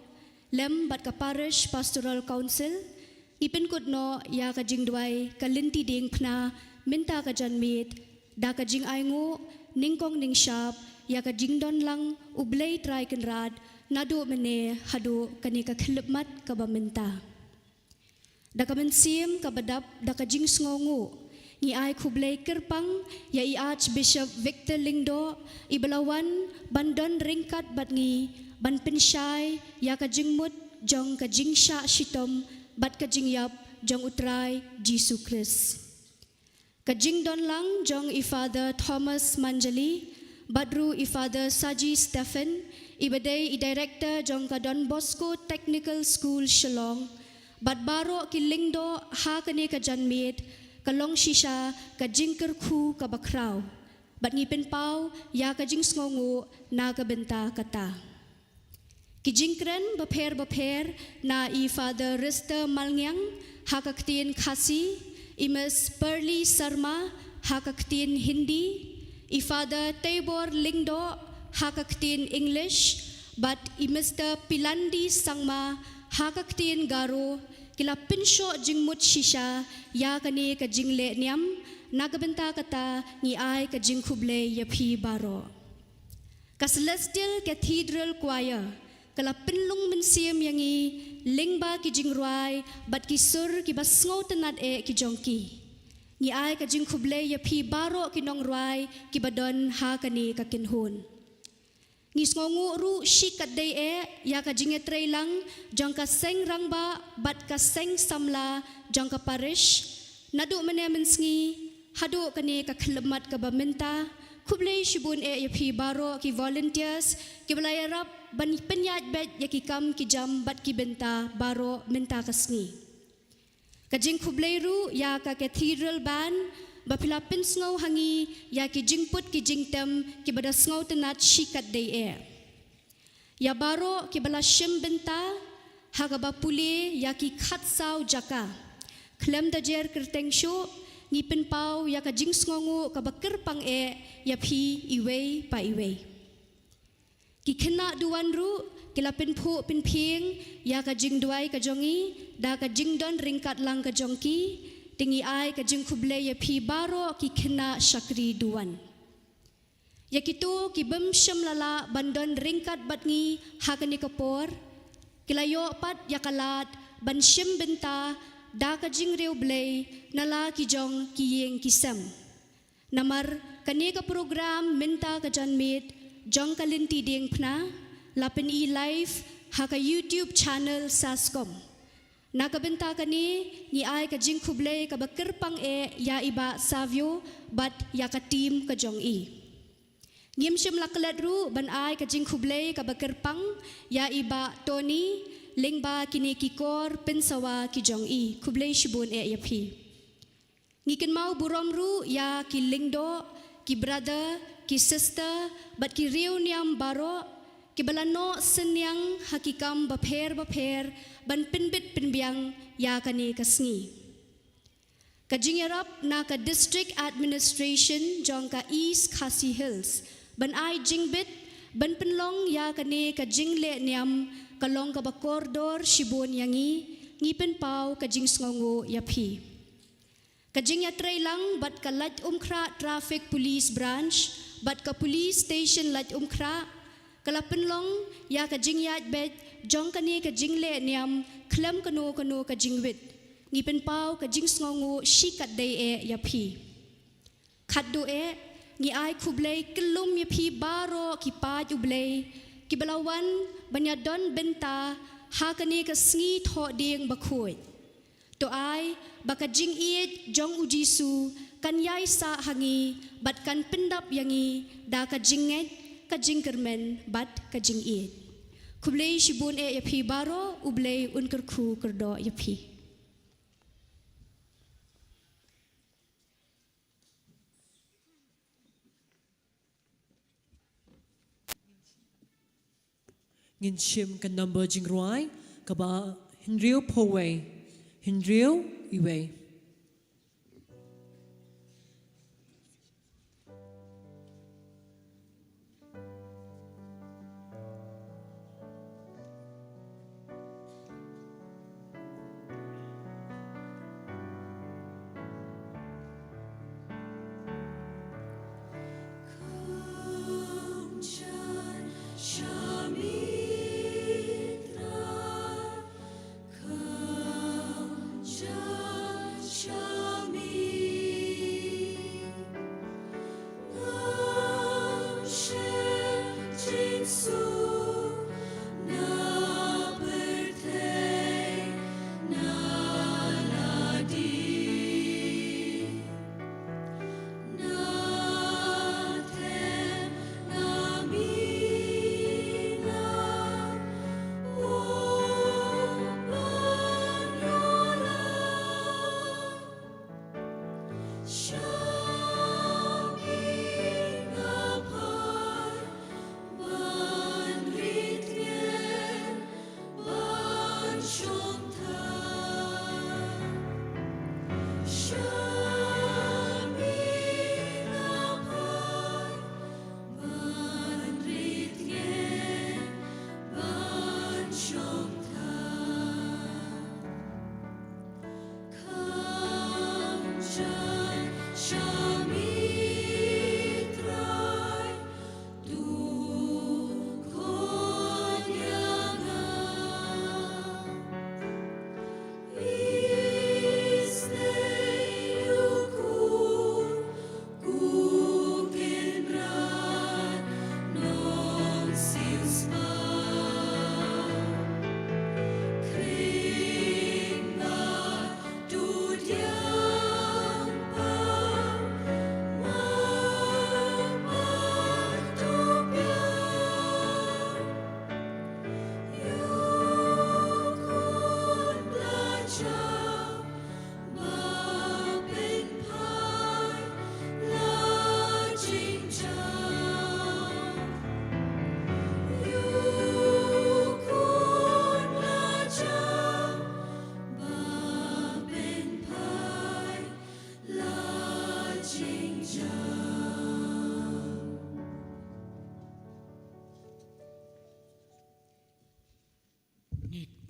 Speaker 8: lem bat ka parish pastoral council I penkudno ya ka jingdwai ka Lynti Diengphna minta ka janmit da ka jing aingu ningkong ningshap ya ka jingdon lang ublay try kenrad nado mene hado kanika khilmat ka baminta da ka mensim ka badap da ka jing sngongu ni ai khublay kerpang ya I Archbishop Victor Lingdo I Balawan bandon ringkat bat ngi ban pensyai ya ka jingmut jong ka jingsha shitom bat ka jingyap jong utrai Jesus Christ ka jingdon lang jong I Father Thomas Manjali badru I Father Saji Stephen Ibadai I Director jong ka Don Bosco Technical School Shillong bat baro ki lingdo ha kani ka janmit ka long shisha ka jingker khu ka bakraw bat ngi penpau ya ka jing sngongu na ka benta kata ki jingkren baper na I Father Rister Malngyang ha ka ktin khasi I Miss Pearly Sarma ha ka ktin Hindi I Father Tabor Lingdo Hakaktin English but I Mr. Pilandi Sangma Hakaktin Garo kila pinsho jingmut shisha ya kani ka jingle niam nagabenta kata ni ai ka jingkhuble yapi baro ka Celestial Cathedral Choir kala pinlung mensiam yangi lingba ki jing ruai bat ki sur ki bas ngau tenat ki jongki ni ai ka jing khuble ya phi baro ki nong ruai ki badon ha kani ka kin hun ngi sngongu ru shikat dei ya ka jing etrei lang jong ka seng rangba bat ka seng samla jong ka parish nadu mene mensngi hadu kani ka khlemat ka baminta khuble shibun ya phi baro ki volunteers ki belayarap ban penyat bet ya ki kam ki jam bat ki benta baro minta kasngi kajing khubleiru ya ka cathedral ban bapila pin sngo hangi ya ki jingput ki jingtem ki bada sngo tenat shikat dei ya baro ki bala shim benta haga bapule ya ki khat sau jaka klem da jer kerteng shu ni pin pau ya ka jing sngongu ka bakir pang ya phi iwei pa iwei ki khena duan ru kila pin phu pin phing ya ka jing duai ka jongi da ka jing don ringkat lang ka jongki tingi ai ka jing khuble ya phi baro ki khena shakri duan ya kitu ki bem sham lala bandon ringkat batngi hakani kapor kila yo pat ya kalat ban shim benta da ka jing reu blei nala ki jong ki yeng ki sam namar kani ka program minta ka jan mit jong ka Lynti Diengphna lapen live haka YouTube channel saskom nakabenta kani ni ai ka jing khuble ka bakir pang ya iba savio bat ya ka team ka jong ngim shim laklat ru ban ai ka jing khuble ka bakir pang ya iba Tony lingba kini kikor pensawa ki jong khuble shibun ya phi ngiken mau burom ru ya ki lingdo ki brother ki sister bat ki riu niam baro ki balano senyang hakikam bapher ban pinbit pinbiang ya kani kasngi kajing yarap na ka district administration jong ka East Khasi Hills ban ai jingbit ban pinlong ya kani ka jingle niam kalong ka bakordor shibon yangi ngipin pau kajing sngongo yaphi kajing yatray lang bat ka lat umkra traffic police branch bat ka police station lat umkra kalapin long ya ka jing yat bet jong kani ka jing le niam khlem kano ka jing wit ngipin pau ka jing sngongu shikat dei ya phi khaddu ngi ai khublei kilum ya phi baro ki pa ublei ki balawan banya don benta ha kani ka Sngi Thohdieng Bakhuid to ai baka jing iet jong ujisu kan yai sa hangi bat kan pendap yangi da ka jinget ka jing kermen bat ka jing iet khublei shibun ya phi baro ublei unkar khu kerdo ya phi
Speaker 13: ngin shim kan number jing ruai ka ba hinriu powe hinriu iwe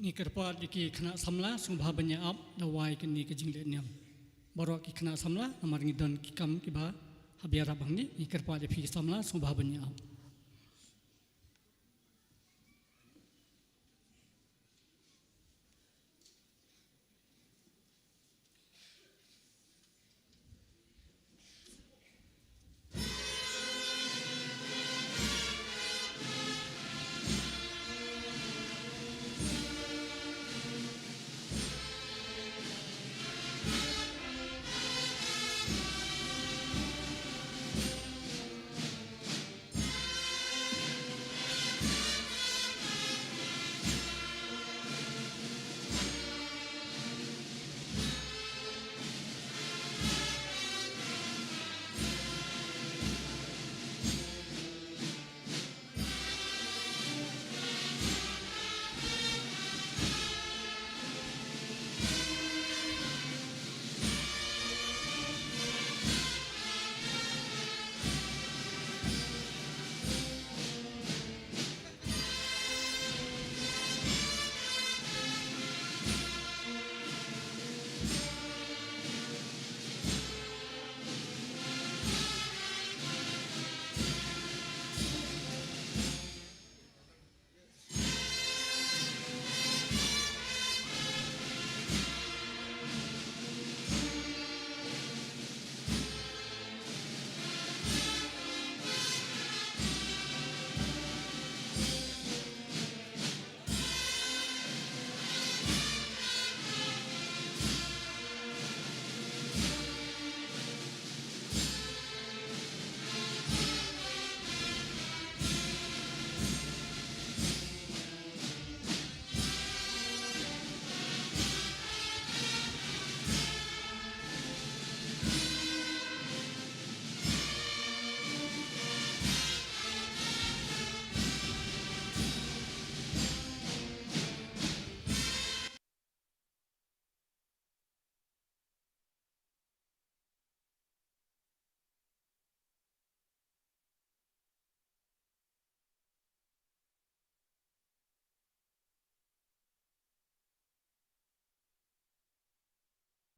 Speaker 7: ni kerpa di kena samla sungba banyak up dawai ke ni ke jingle niam borok ki kena samla namar ngidon ki kam ki ba habiara bang ni kerpa di pi samla sungba banyak up